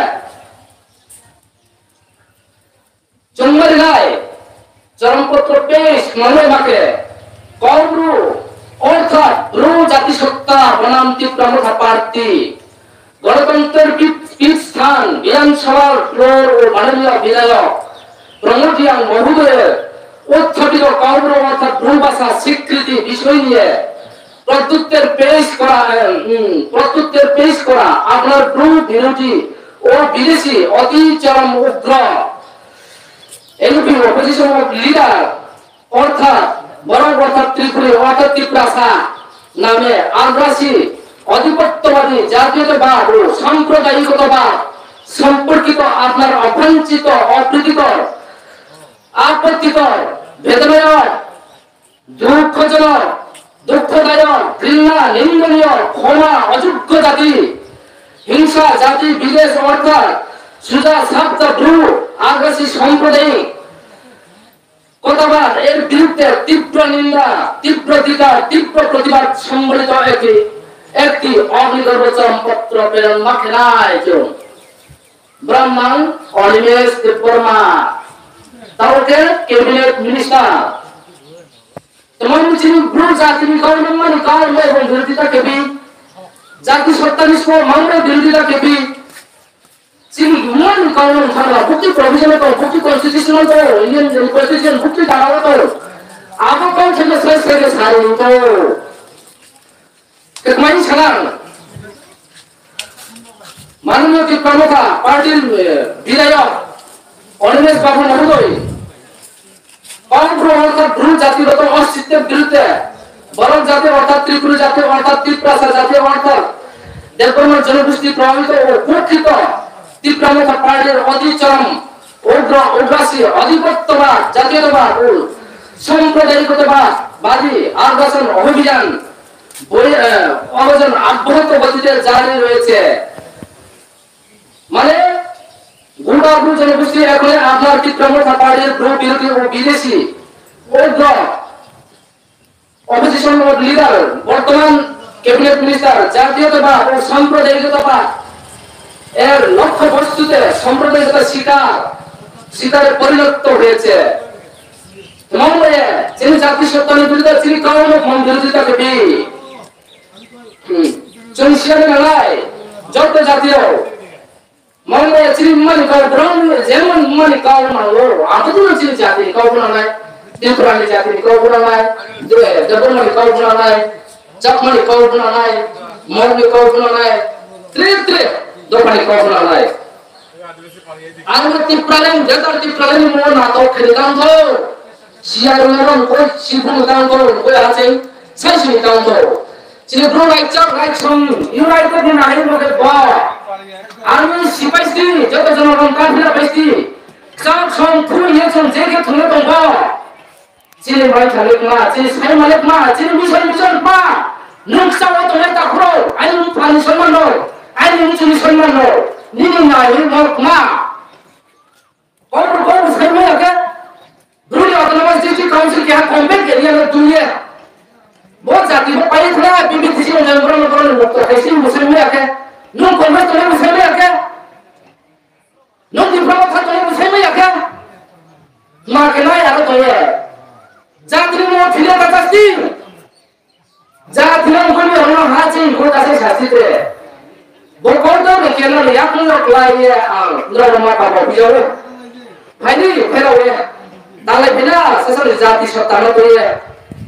চন্মারিলাই চরমপত্র পেশ মানে মাকে কৌরু অর্থাৎ ব্রু জাতিসত্তা বনাম তীব্রমথা প্রার্থী গণতন্ত্রের স্থান বিধানসভার ফ্লোর ও মাননীয় বিধায়ক প্রমোদিয়াং মহোদয়ের উত্থাপিত কৌর অর্থাৎ ব্রু ভাষা স্বীকৃতি বিষয় নিয়ে প্রত্যুত্তর পেশ করা আপনার ব্রু বিরোধী ও বিদেশি অতি চরম উগ্র এগুলি অপোজিশন অফ লিডার অর্থাৎ বরং অর্থাৎ ত্রিপুরী অর্থাৎ ত্রিপুরাসা নামে আগ্রাসী আধিপত্যবাদী জাতীয়তাবাদ ও সাম্প্রদায়িকতাবাদ সম্পর্কিত আপনার অবাঞ্ছিত অপ্রীতিকর আপত্তিকর বেদনায় দুঃখদায়ক ঘৃণা নিন্দনীয় ক্ষমা অযোগ্য জাতি হিংসা জাতি বিদেশ অর্থাৎ সুজা সাপ্তা ব্রু আগ্রাসী সাম্প্রদায়িক কথাবাদ এর বিরুদ্ধে তীব্র নিন্দা তীব্র ধিক্কার তীব্র প্রতিবাদ সম্বলিত একটি অগ্নিগর্ভ চরমপত্র প্রেরণ মাখেনায় ব্রাহ্মণ অনিমেষ দেববর্মা তাওকে ক্যাবিনেট মিনিস্টার তোমার মিছিল ব্রু জাতি গভর্নমেন্ট কারণ এবং বিরোধিতা কেবি জাতি সত্তানিষ্ঠ মানবের বিরোধিতা কেবি Sini human kalau kalau bukti provisional atau bukti konstitusional tu, Indian Constitution bukti dalam tu, apa pun selesai hari itu. Kemana sekarang? Mana kita pramuka parti Bidayok, Onemes Babu Mahudoi, Kaum Promoter Bru Jati atau Ositnya Biruta, Baron Jati ortak Tripura Jati ortak Triprasa Jati ortak, Departemen Jenogusti Provinsi Bukti তীব্রমথা পার্টির অতি চরম উগ্রাসী আধিপত্যবাদ জাতীয়তাবাদ ও সাম্প্রদায়িকতাবাদ বাদী আগ্রাসন অভিযান অব্যাহত গতিতে জারি রয়েছে মানে গোটা ব্রু জনগোষ্ঠী এখন আপনার তীব্রমথা পার্টির ব্রু বিরোধী ও বিদেশি উগ্র অপোজিশন লিডার বর্তমান ক্যাবিনেট মিনিস্টার জাতীয়তাবাদ ও সাম্প্রদায়িকতাবাদ এর লক্ষ্য বস্তুতে সম্প্রদায়িকতা শিকারে পরিণত হয়েছে মঙ্গলে যিনি জাতিসত্তার বিরুদ্ধে তিনি কারণ বিরোধিতা কবি চুনশিয়ানি মেলায় যত জাতীয় মঙ্গলে তিনি মানে কারণ যেমন মানে কারণ হলো আপাতত তিনি জাতি কারণ নাই ত্রিপুরানি জাতি কারণ নাই দেবরমানি কারণ নাই চাকমানি কারণ নাই মৌনি কারণ নাই ত্রিত্রে Dopani kau nalai. Anu tipraling mau nato kirikan tu. Siapa orang kau sibuk kan tu, kau asing, saya sini kan tu. Jadi bro right song, you right tu di naik muka bawah. Anu siapa sih? Jatuh jangan orang kafir pasti. Sang song tu ye song jadi tu nak bawah. Jadi right balik mah, jadi saya balik mah, jadi misal mah. Nungsa waktu nak tak bro, ayo paling sama no. Ani muncul semua no, ni naik mau kemana? Kau semua ya kan? Dulu ada nama sisi council kita kompet ke dia tu ya. Buat jati, buat payah tu lah, bibit sisi orang orang doktor kasih muslim ya kan? Nung kompet tu orang muslim ya kan? Nung diploma tu orang muslim ya kan? Makan aja ada tu ya. Jati mau pilih atas ti, jati mau pilih orang haji, kau kasih haji tu. Berkorban berkenaan yang menurut lainnya, menurut mereka berbicara. Hari ini, kalau dalam bina sesuatu jati serta tu ya,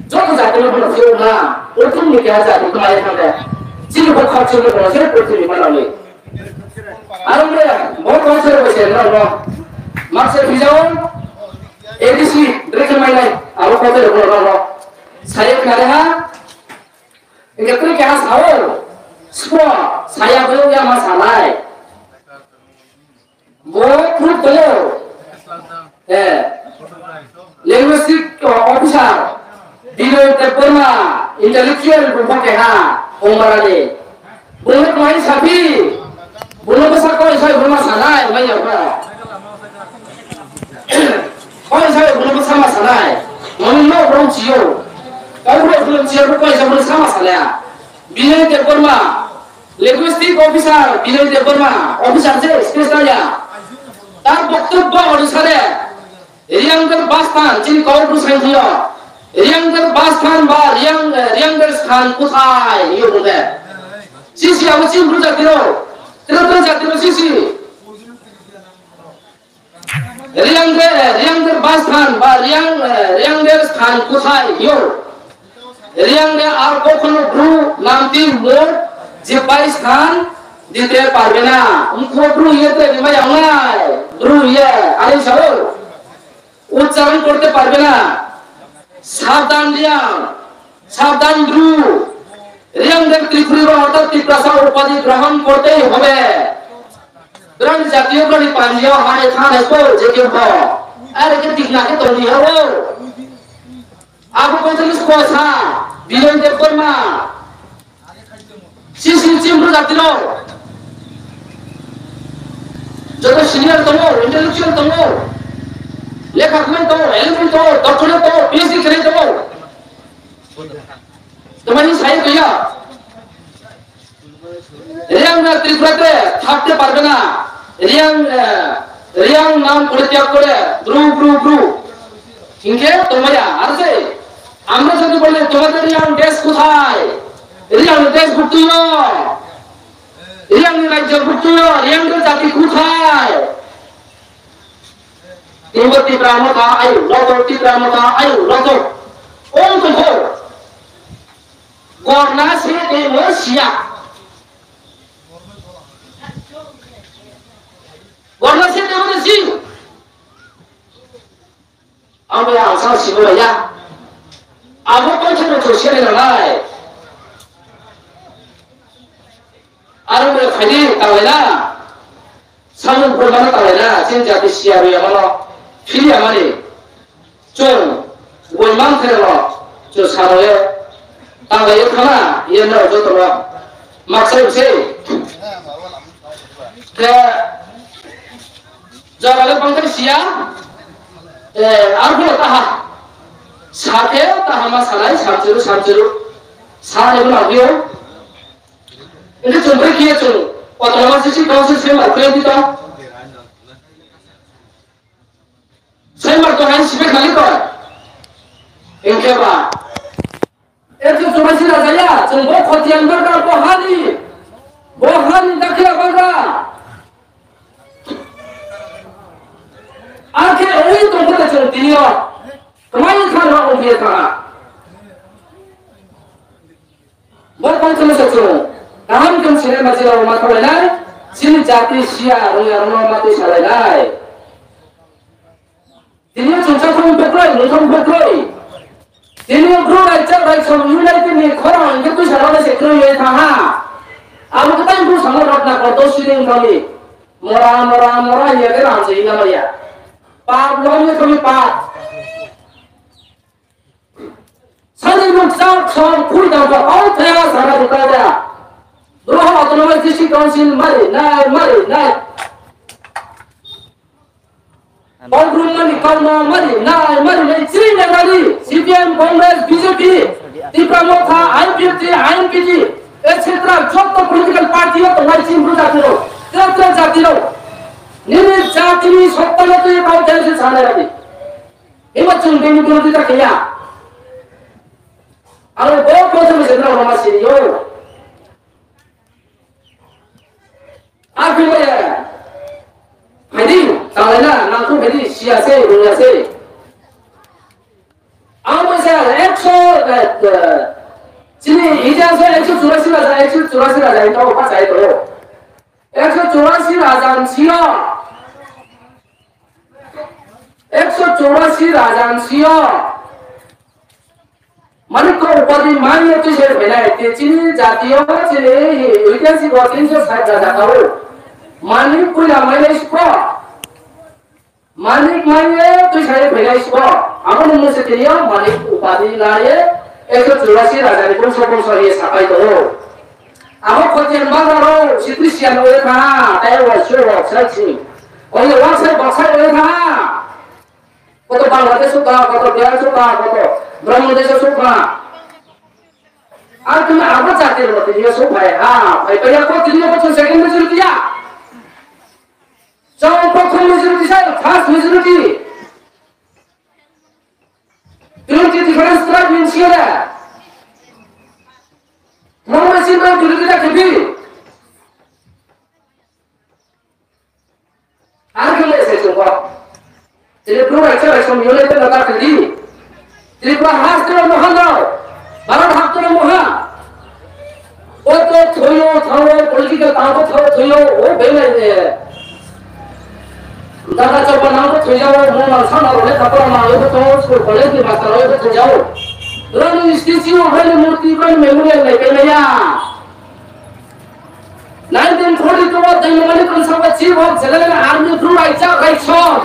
jauh jati itu bersih na, untuk nikah jati itu macam mana? Jadi bukan cuma bersih bersih mana ni? Alhamdulillah, bukan cuma bersih na, maksud bicara, edisi mereka mana? Aku kata berulang, saya kenal ini kerja khas awal. Semua saya belum yang masalah. Boleh belum? Linguistik officer, Biro Department, intellectual berbagai hal, umrani. Boleh main sapi, boleh besar kau saya bermasalah, banyak apa? Koi saya belum sama sanai, mengenal belum cium. Kalau belum cium, koi saya belum sama sanai. Bila dia berma, linguistic officer, bila dia berma, officer je, special ya. Tar বক্তব্য অনুসারে রিয়াংদের বাসস্থান যিনি কৌরব সংখ্যা রিয়াংদের বাসস্থান বা রিয়াংদের স্থান কোথায় ইয়ে বলে সিসি আমি চিন্তা জাতির সিসি রিয়াংদের বাসস্থান বা রিয়াংদের স্থান কোথায় ইয়ে রিয়াংদের আর কখনো ব্রু নামটি মোট যে স্থান দিতে পারবে না উনকো ব্রু ইয়েতে নিমাই আমনাই ব্রু ইয়ে আরে সরো উচ্চারণ করতে পারবে না সাবধান ব্রু রিয়াংদের ত্রিপুরা অর্থাৎ ত্রিপ্রাসা উপাধি গ্রহণ করতেই হবে গ্রাম জাতীয় প্রাণী পাঞ্জিও হায় খান এসো যে কেউ আরে কে ঠিক নাকে তো নি হবো আবু কইছিস কথা বিলয় দেব বর্মা সিসি চিম্বু জাতির যত সিনিয়র তমো ইন্টেলেকচুয়াল তমো লেখাপড়া তমো এলিমেন্ট তমো ডক্টরেট তমো পিএইচডি করে তমো তোমারই সাই কইয়া রিয়াং ত্রিপুরাতে থাকতে পারবে না রিয়াং নাম পরিত্যাগ করে ব্রু ইনকে তোমরা আছে আমরা যদি বলি তোমাদের রিয়াং দেশ কোথায় রিয়াং দেশ ভুক্তুয় রিয়াং রাজ্য ভুক্তুয় রিয়াং জাতি কোথায় তিব্বতী ব্রাহ্মণতা আয়ু লতী ব্রাহ্মণতা আয়ু লত ওম তো গর্না সে দেশিয়া গর্না সে দেশি আমরা আশা শিবয়া আবো পৌঁছানো তো ছেড়ে নাই আর আমরা ফাইনি তাওলা সামন প্রমাণ তাওলা চিন্তা বেশিয়া রে আমলো ফিরি আমারে চল ওইমান ফেরলো চল সারলে তাওলা এখানা ইয়েনো যতবা মাকসাইছে কে যারা বংশে সিয়া আর বলো তাহা সাথে তাহামা সালাই সামচুরু সারা এগুলো আগেও এটা চলবে কি চলো কত আমার সিসি কাউন্সিল সে মার্কে দিত সেই মার্ক তো হাই সিবে খালি কর এনকে বা এর যে চোরাসি রাজায়া চলবো খতিয়ান দরকার বহানি দেখে বাবা আজকে ওই তোমরা চল দিও তোমায় খাওয়া ওবিয়ে খাওয়া বল কোন চলো কাম কোন ছেলে মাঝে মা খাওয়া নাই চিনি জাতি শিয়া রঙা মাটি সালাই নাই দিনে চঞ্চা কোন বেকরই নতুন বেকরই দিনে গ্রো রাইট সব ইউনাইটেড নি খরা ইনকে তুই সারা সে ক্রই হই থাহা আমি তো তাই পুরো সংগঠন না কত সিরিং কমি মরা ইয়ে রে আছে ইনা মারিয়া পাপ লয়ে তুমি পাপ সারি মুখ সব খুই দাও আর থেয়া সারা দিতা দা গ্রহ অটোনমাস ডিস্ট্রিক্ট কাউন্সিল মারি নাই বলগ্রুমনি কর্ম মারি নাই চিনে মারি CPM Congress BJP Tripura INPT etcetera যত পলিটিক্যাল পার্টি তোমার চিন্তা জাতির নিজ জাতি সত্তাগত কাউন্সিল সামনে রাখি এবার চলবে বিরোধিতা কিয়া আর বহু কথা সেটা আমার সিরিও আর কি বলে ভাইদি তাহলে না নাকু ভাইদি সিয়াসে রুয়াসে আমার স্যার 100 যিনি ইজাজে 184 রাজা এটা ওপা চাই তো 184 রাজান ছিল 184 রাজান ছিল मानिक को उपाधि मानिए तो शेर बनाए थे चीनी जातियों चीनी ঐতিহাসিক ঐতিহ্য সাজা দেখাও মানিক কোই আমায় ইসকো মানিক মানে তুই সারে ভেলাই ইসকো আমার মুসে তিনিও মানিক উপাধি নায়ে 184 রাজার বংশ ইয়ে সাকাই তো আমার খতিয়ান বাজারও সিদ্রিশিয়ান ওয়ে থা তাই ওয়াসো ওয়াসাইছি ওই ওয়াসাই বসাই ওয়ে থা কত বাংলাদেশ সুখা, কত বিহার সুখা, কত ব্রহ্মদেশ সুখা। আর তুমি আবার জাতির মতো দিয়ে সুখায়, হ্যাঁ ভাই ভাইয়া কত তৃতীয় প্রথম সেকেন্ড মেজরিটি চাও প্রথম মেজরিটি চাই ফার্স্ট মেজরিটি তুমি কি ডিফারেন্স ট্রাইব মিনছিও না মনে হচ্ছে না বিরোধীরা খেবি আর কি এসেছে গো jadi pro aja langsung mulai ke negara kediri jadi pro hak tu mohon tau baru hak tu mohon oh tu thoyo thawo politik tahu thawo thoyo oh bela ni daga coba nama thoyo mau langsung orang ni kapal mana itu tu sekolah kolej ni masalah itu thoyo orang ni institusi orang ni murti kan memorial ni bela ya 1942 dengan mana konservatif orang jalan army pro aja langsung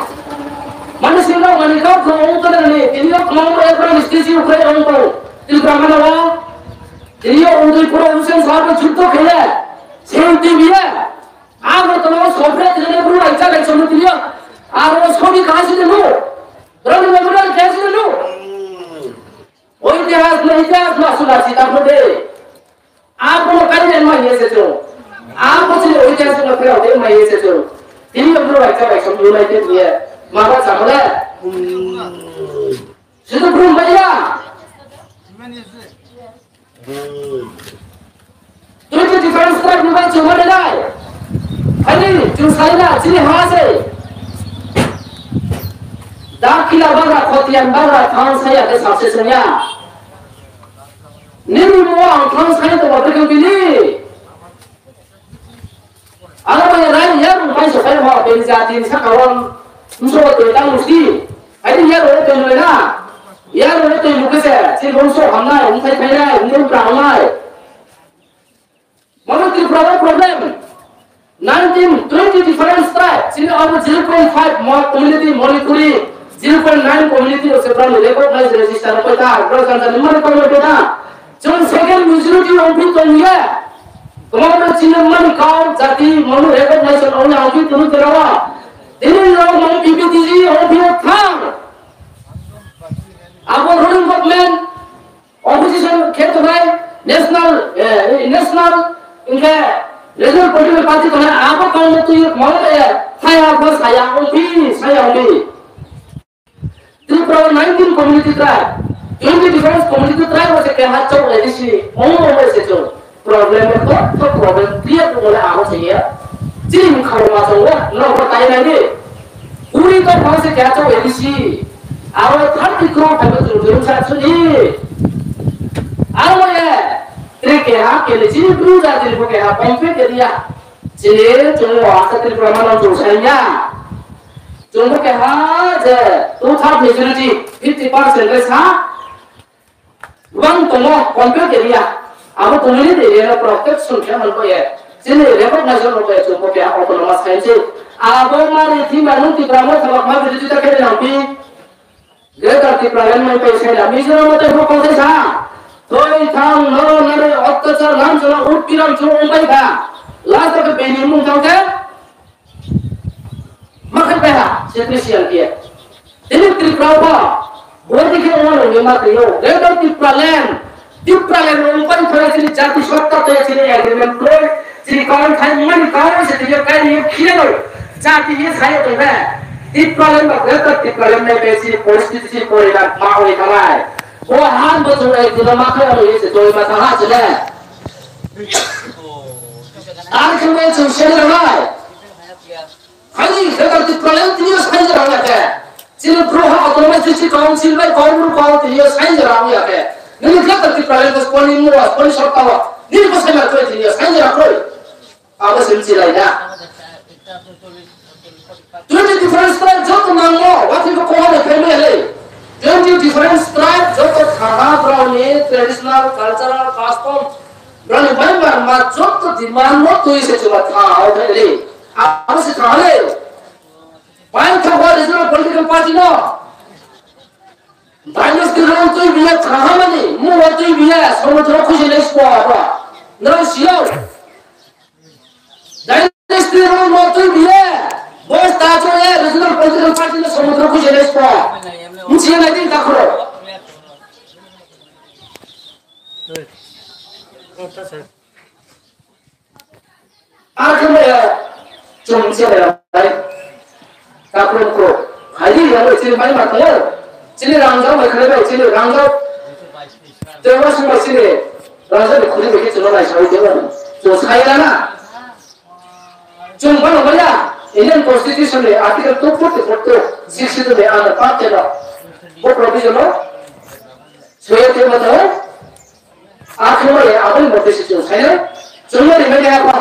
manusia wanita kau tu ni, dia kau orang istri ukrai orang tu, dia berapa nama? Dia untuk produsen sahaja juta kaya, seperti dia. Aku tu nama software dia perlu aja lagi semua dia. Aku sekolah kasih dulu, orang ni memang kasih dulu. Oh ikhlas masuk lagi tak boleh. Aku nak kali ni mahu sesuatu. Aku sini ikhlas nak kau dia mahu sesuatu. Dia perlu aja lagi semua dia. Maka sampai, sudah belum bayar. Terus difference strike ni macam mana dah? Hari tu saya sini hasil. Dah kila baga, khotian baga, thang saya ada saksesnya. Ni muak thang saya tu apa kebili? Alam yang lain yang macam saya mau berjati sekarang. Musuh tu dah mesti. Ada yang orang tu mana? Yang orang tu muka saya. Si musuh hamai, umpai kaya, umpai beramai. Mana tu problem? 1920 different tribe. Sini ada 0.5 community Manipuri, 0.9 community sebenarnya recognize register apa tak? Berasal dari mana community dah? Cuma second majority orang tu ni. Kemudian Cina mana kau jati mana recognize orang tu tu terawa. Ini orang mau PPTG, orang pilih thang. Apa ruling government, opposition kata baik, national, inka regional political party tu na apa kau tu mau saya umpi. Jadi problem 19 community tribe, 20 different community tribe macam kehat cakap lagi sih, orang macam problem itu problem dia tu boleh apa saja. Jadi kau masuk nak bertanya lagi. Uri tu masih kacau edisi. Awak tak dikau apa tu belum satu ni. Awak terkehak ke jadi berusaha jadi berkehak pompe ke dia. Jadi cuma asal terperamanan dosanya. Cuma berkehak je. Tu tak majority 50% besar. Uang tunggu pompe ke dia. Awak tunggu ni dia protection dia mana ya. Jadi repot nazar orang itu cuma berkehak autonomous saja. Abang mari timah nanti beramai sama kami jadi kita kena nampi. Dia tak tiperan main pesen dah. Misal macam tu kau sah. Toy thang nare ottacar nam cuma utpiran cuma umpai dah. Last tak beli mung tahu ke? Makan pera spesial dia. Ini tiperan apa? Buat dia orang ni mak dia. Dia tak tiperan umpai kerana sini jati swasta tu sini agreement pro. Sini kawan kawan mana kawan sini kawan ni kira. Jadi ini saya tu kan, tiperan bagai tiperan ni besi posisi politik mau ikamai. Wah, betul itu nama kau ini sesuai masalah saja. Aku cuma sosial ramai. Hari kita tiperan dia saya ramai ke. Jadi perubahan otomatis sisi council baik kau dia saya ramai ke. Ini kita tiperan bos poni muas poni sortawa. Ini bos saya tu dia saya ramai. Apa silsilah dah? 20 different tribe joto mango wati ko kohane family le 20 different tribe joto khana brownie traditional cultural custom brownie bai ma joto demand mo tu ise chuma tha au le aap se khale bai tha wa regional political party no dynasty ron tu biya kha mani mo wa tu biya samudra khushi le spo aba no siyo dynasty ron mo tu biya bos ta cho ye regional political party na samudra ko jene spo muchi na din ta khoro arkhme chung che la bai ta khoro ko hali ya chini bai ma ta chini rangjao mai khale bai chini rangjao dewa suma chini rangjao ni khuri de chilo lai sai dewa so sai na chung ba no ya Indian Constitution में article 244 62 में आना पाँच है ना वो provision हो सोया के मतलब आखिर में आपन मोटे से जो है चुनने में क्या हुआ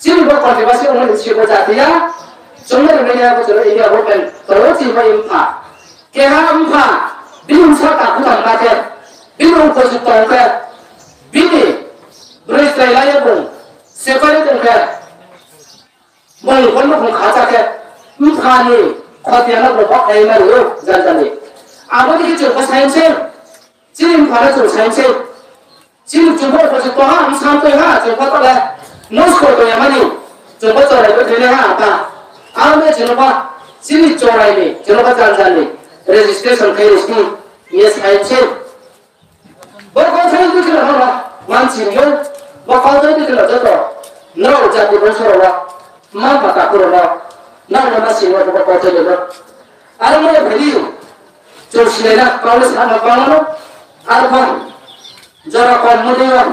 जिन लोग कंट्रीब्यूशन उन्होंने इसी को जाती है चुनने में क्या हुआ चलो इंडिया वो पेन तो वो चीज़ में इम्पा क्या इम्पा बिल्कुल साथ आपको जानना है बिल्कुल कोई सुत्ता है बिल्कुल ब्रिज का इलाज है सेपरेट है मैंคนลูกของขาจากแกมุขานี่ขอเตียนแล้วผมบอกไอ้แม่รู้จันจันนี่อาวุธที่จุดก็ใช้เส้นจิ้มผ่านจุดใช้เส้นจิ้มจุดพวกจุดตัวห้ามีสามตัวห้าจุดพวกอะไรนู้สโคตัวยังไม่นี่จุดพวกตัวอะไรก็ถึงได้ห้าตาอาวุธจุดพวกจิ้มจุดอะไรนี่จุดพวกจันจันนี่ registration ใครรู้สิมีใช้เส้นบอกเขาใช้ก็คืออะไรมันจิ้มยงบอกเขาใช้ก็คืออะไรตัวน้องจันที่ผมสอนว่าमां बता करो ना ना सिंह को पहुंचे ले अरे मैं भेलियो जो सिलेना कांग्रेस ना कांगनो अरे जरा कौन मुदेवा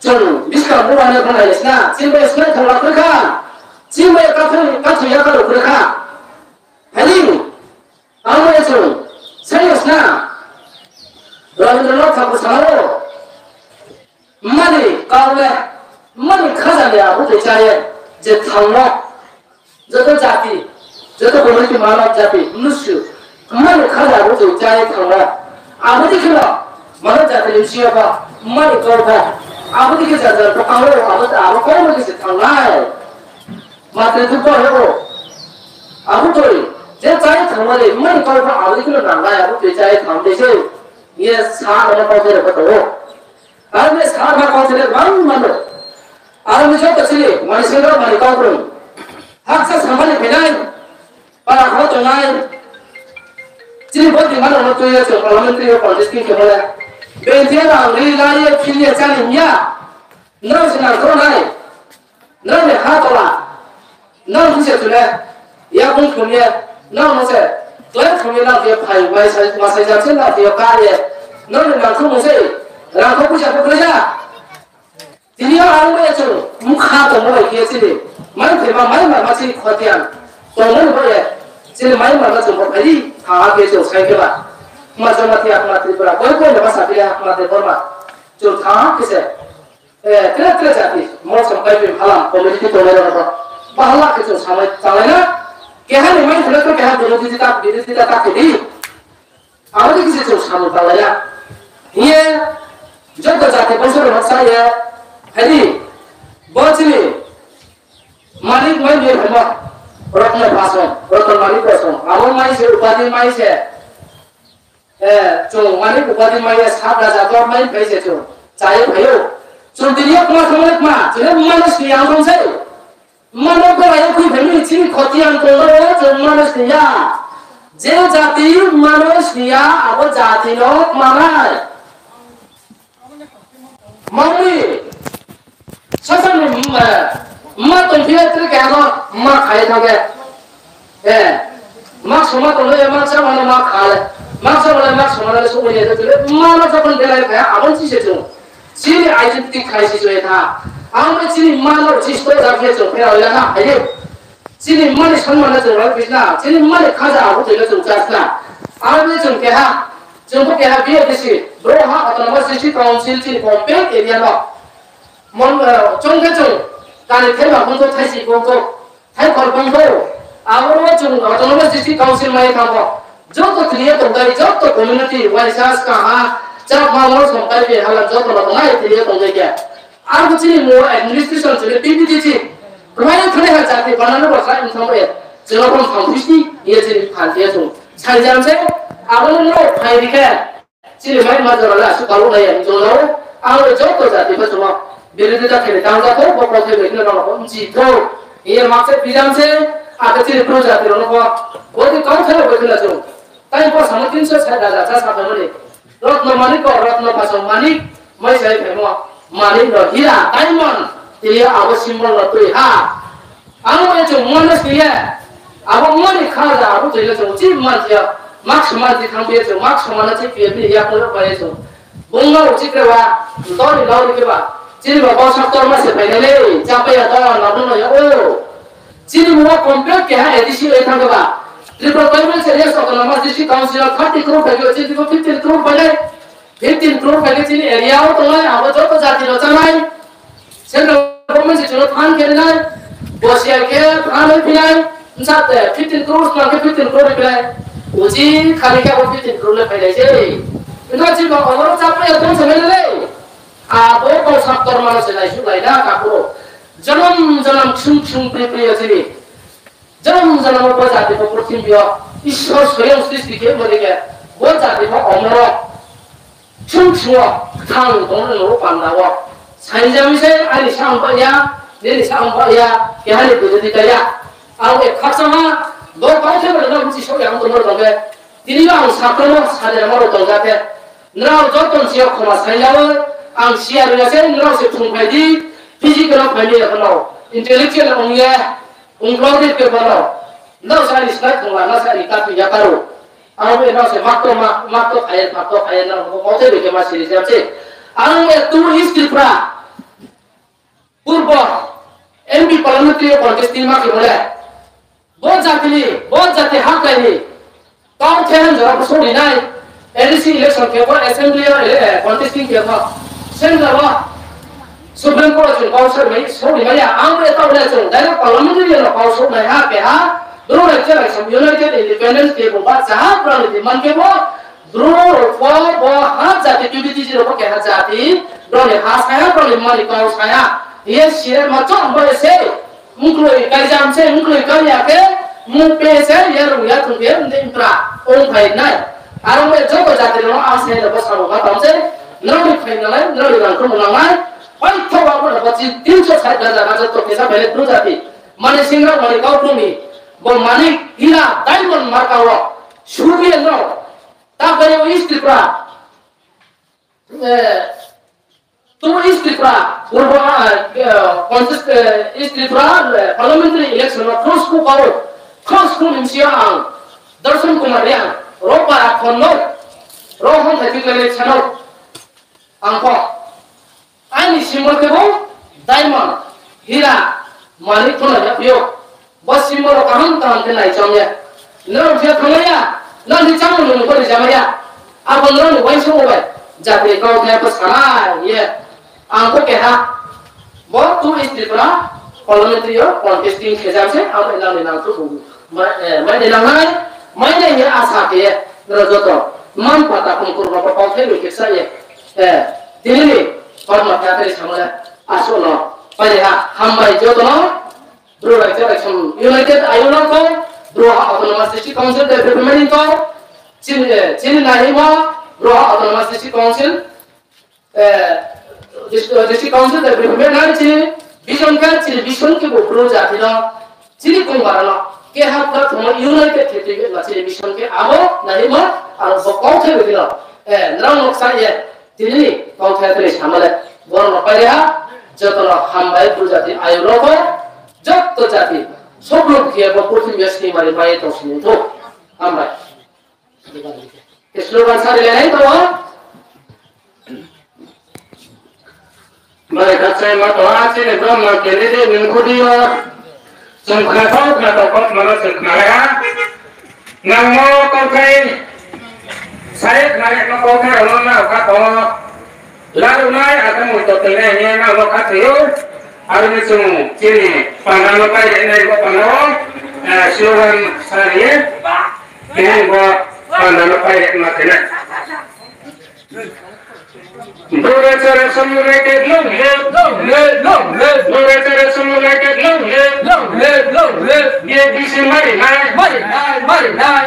चल बिस्का बुआने बनाए ना चिंबे इसने थोड़ा रखा चिंबे काफी या करो रखा भेलियो आवे चल सही ना रविंद्रनाथ ठाकुर साहब मनी कांग्रेस मनी खजाने आपको चाहिए जे थांगो जतो जाति जतो कम्युनिटी मानव जाति मनुष्य मन खजा वो जो जाए थांगो आबो दिखलो मानव जाति लिसिया बा मन गौबा आबो दिखे जाजा तो आबो आबो कोन में से थांगाय मात्र तो को हो आबो तो जे जाए थांगो ले मन गौबा आबो दिखलो नांगाय आबो जे जाए थांग देसे ये सा ने पौधे रे बताओ अरे मैं सा का पौधे रे मन आराम से तो चलिए मनुष्य का मालिका करो हक से संभाले बिनाई पर आखो तो नाई चलिए बहुत दिमाग में तो ये जो पार्लियामेंट्री और पॉलिटिक्स के बोले बेंचे ना रीलाये फिलिये जाने मिया नौ से ना करो नाई नौ में हाथ वाला नौ मुझे चुने या बुन कुमिया नौ मुझे तो एक कुमिया ना दिया भाई वाई जाते ना दिया कार्य नौ में ना करो मुझे राखो कुछ आप करेगा दिनिया आऊँगा ये चलो मुखा तो मोबाइल किए चले मैं फिर मैं माची खोतियां तो मैं बोले चले मैं माला चलो भाई हाँ के चलो सही के बाद मज़ा मत या अपना त्रिपुरा कोई नवा साथी है अपना त्रिपुरा चलो हाँ किसे तेरे जाती मौसम कई भी भला कम्युनिटी तो मेरा होता बाहला के चलो समय चले ना क्या है मैं थोड़ा तो क्या है विरोधी ता के दी आवाज़ किसे चलो समय चले ना ये जो तो जाते बंसों में मत साये हरी बच्चे मालिक मैं ये भला रत्न पासों रत्न मालिक पासों आवाज़ माई से उपाधि माई से जो मालिक उपाधि माई है सात राजा तो माई पैसे जो चाहे भयो जो दुनिया कुमार कुमार कुमार जिन्हें मानस की आंखों से मानव को आये कोई भली चीज़ खोती आंखों में जो मानस किया जे जाति मानस किया अब जाति लोग माना मम्मी ससुर में माँ तो फिर तेरे क्या हो माँ खाए था क्या माँ सुमा तो ले माँ सब वाले माँ खा ले माँ सब वाले सो बोले तो चले माँ ना सब बंदे लाये क्या आवन चीज़ है जो चीज़ आइडेंटिटी क्राइसिस हुए था आवन चीज़ माँ ना चीज़ तो जाके जो फिर आया ना है चीज़ माँ ने सम्मान ना जो रख बिना चीज़ माँ ने खाजा आवन चीज़ जो चाहता आवन जो क्या जो क्या भी है किसी ब्रोहा अतनवा सिटी काउंसिल चीज़ कॉम्पेक्ट एरिया ना मन चंगे चंग ताने थे बाबू तो थे सी बोंतो थे कॉल बोंतो आवर वो चंग अतनवा सिटी काउंसिल में काम हो जो तो क्लियर तो गई जो तो कम्युनिटी वाइसास का हाँ जब मामलों संपर्क में हालांकि जो तो लगना है क्लियर तो गई क्या आप चीज़ मोर एडमिनिस्ट्रेशन चले पीपीटी चीज़ तुम्हारे थोड़े हैं जाते बनाने को साइन संपर्क चलो हम फाउंडेशन ये चीज़ खाते हैं तो साइन जाम से आवर लोग फाइन दिखे चीज़ मैं मज़ा वाला सुखालू नहीं है जो लोग आवर जो तो जाते बस वो बिरदी तक के लिए तांगा तो वो कौन से देखने वाला कौन सी तो ये मासे पिजाम से आते चीज प्रो जाते रहो को वो तो कौन सा बोल रहा जो ताई को समझिन से छाड़ जा जा साथ में रत्न मानिक और रत्न पासों मानिक मैं सही फेमो मानिक रो हीरा डायमंड ये आव सिंबल रो तो हा आनो ये जो मोनस किया आव मोनी खा जा आव जो ये जो जी मान दिया मार्क्स मान दी थंबे जो मार्क्स मान से पिए भी या कोई पाए जो bunga uci kewa, doni lauri kewa, ciri bawa saktor masih pengen le, capek ya toh, lalu ya oh, ciri bawa komplit ke ha edisi le thang kewa, triple payment serius atau nama edisi council 30 crore bagi ciri ko 15 crore bagi, 15 crore bagi ciri area itu lah, apa jodoh jati lo canai, central government ciri than kiri nai, bosnya ke than le pilai, nsat 15 crore lagi 15 crore pilai, uji kali ke 15 crore le pilai je. Ina ciri bawa orang capek ya tuh sebenarnya, apa kau saktor mana selai sulai dah kapro, jangan cung pri ya ciri, jangan apa jadi pemerintah dia, Ishwar Swayam Srishti ke mereka, buat jadi omro, cung tang dong lo pandawa, saya misalnya ini sampai ya, kehani tu jadi kaya, awak khasama, dua kali saya berdengar mesti show yang nomor dongge, ini yang saktor sahaja nomor dongge. Nau joton siap koma saya ang siap dengan nau sepung padi physical padi ya nau intellectual ongya ongklaudir ke nau nau saya islat koma nau saya ikat ya karu ang nau saya makto kaya nau mau tebe ke masih siap sih ang tu istri pra purba MB parliamentary contesting mak boleh बहुत जाति हक कहीं कौन थे हम जरा सोनी नहीं LC election के बाद assembly और contesting के बाद सेंटर वाह सुप्रीम कोर्ट जो काउंसिल में सोनी में या आंध्र तो बोले जो डायरेक्ट पार्लियामेंट्री जो काउंसिल में है के हाँ दोनों राज्य में सब यूनाइटेड इंडिपेंडेंस के बाद जहाँ प्रांत मन के वो दोनों वो हाँ जाति ट्यूबिटी जो वो क्या जाति दोनों हाँ साया दोनों माली काउंस साया ये share macam boleh se mungkin kerjaan se mungkin kerja ke mungkin se ya ruya tu dia untuk impra orang baik naik Arang me jogo jati lo asne lo pasal lo kata se nol final nol yang kamu langai baik tahu apa lo pasti 300 saya dah tu kisah balik dulu jati mana singgah mana kau tumi bom manik hila diamond marka lo suruh lo tak boleh istri pra tu istri pra urba contest istri pra parliamentary election lo terus ku imsiang darsan kumarian ropa akonno rohon hati kale channel angko ani simbol ke bo diamond hira malik thona ya pio bas simbol kahan ke nai chamya no je thongaya no ni chamu no ko jamaya abon no wai so ba jate kau ke pasana ye angko ke ha bo tu istitra parliamentary contesting khejam se am elang nang tu mai elang hai Mainnya ini asal ya, nerajoto, manfaat aku kurang apa kau ini kisah ya, ini format yang tadi sama lah, asuh pada hamba joto bro election United Ayunan kau, bro autonomous district council development kau, cini nahi bro autonomous district council, district council development nahi cini vision ke bro jadi cini kau barang के हाथ पर तुम United थे के लाचे mission के आवो नहीं मत और वो कौन थे बिना नरम नुकसान ये तिनी कौन थे तेरे शामिल है बोल न पाए हा जब तो हम भाई पूजा थी आयुरो को जब तो जाती सब लोग किए वो पूरी व्यस्त की मारी पाए तो सुने तो हम भाई इस लोग आंसर ले नहीं तो मैं कहते हैं मैं तो आज ही नहीं मैं कहने दे निम्खुदी Sungkato kok malah sekarang namo kau kai saya naik namo kai orang nak kato lalu naik akan muncul telinga namo katio hari ni sung ciri pandang kai ini gua pandang siluman sari ini gua pandang kai matena Dora cara simulated long Dora cara simulated long Ye bisi mari nai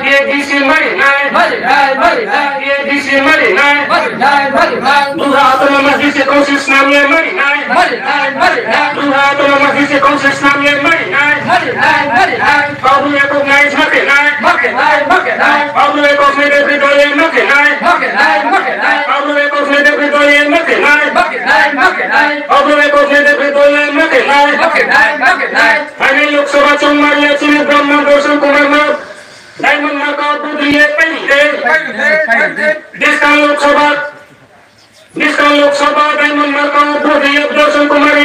Ye bisi mari nai Ye bisi mari nai Dora autonomous से कोशिश नाम ये मरी नाय दुहा तो मस्ती से कोशिश नाम ये मरी नाय बाबू ये को नाइस मके नाय बाबू ये को से देखी तो ये मके नाय बाबू ये को से देखी तो ये मके नाय बाबू ये को से देखी तो ये मके नाय अने लोकसभा चुनाव में चिन्ह ब्रह्म दर्शन कुमार नाथ डायमंड मार्का बुद्धिये पहिले देश का लोकसभा डायमंड मार्का बुद्धिये दर्शन कुमार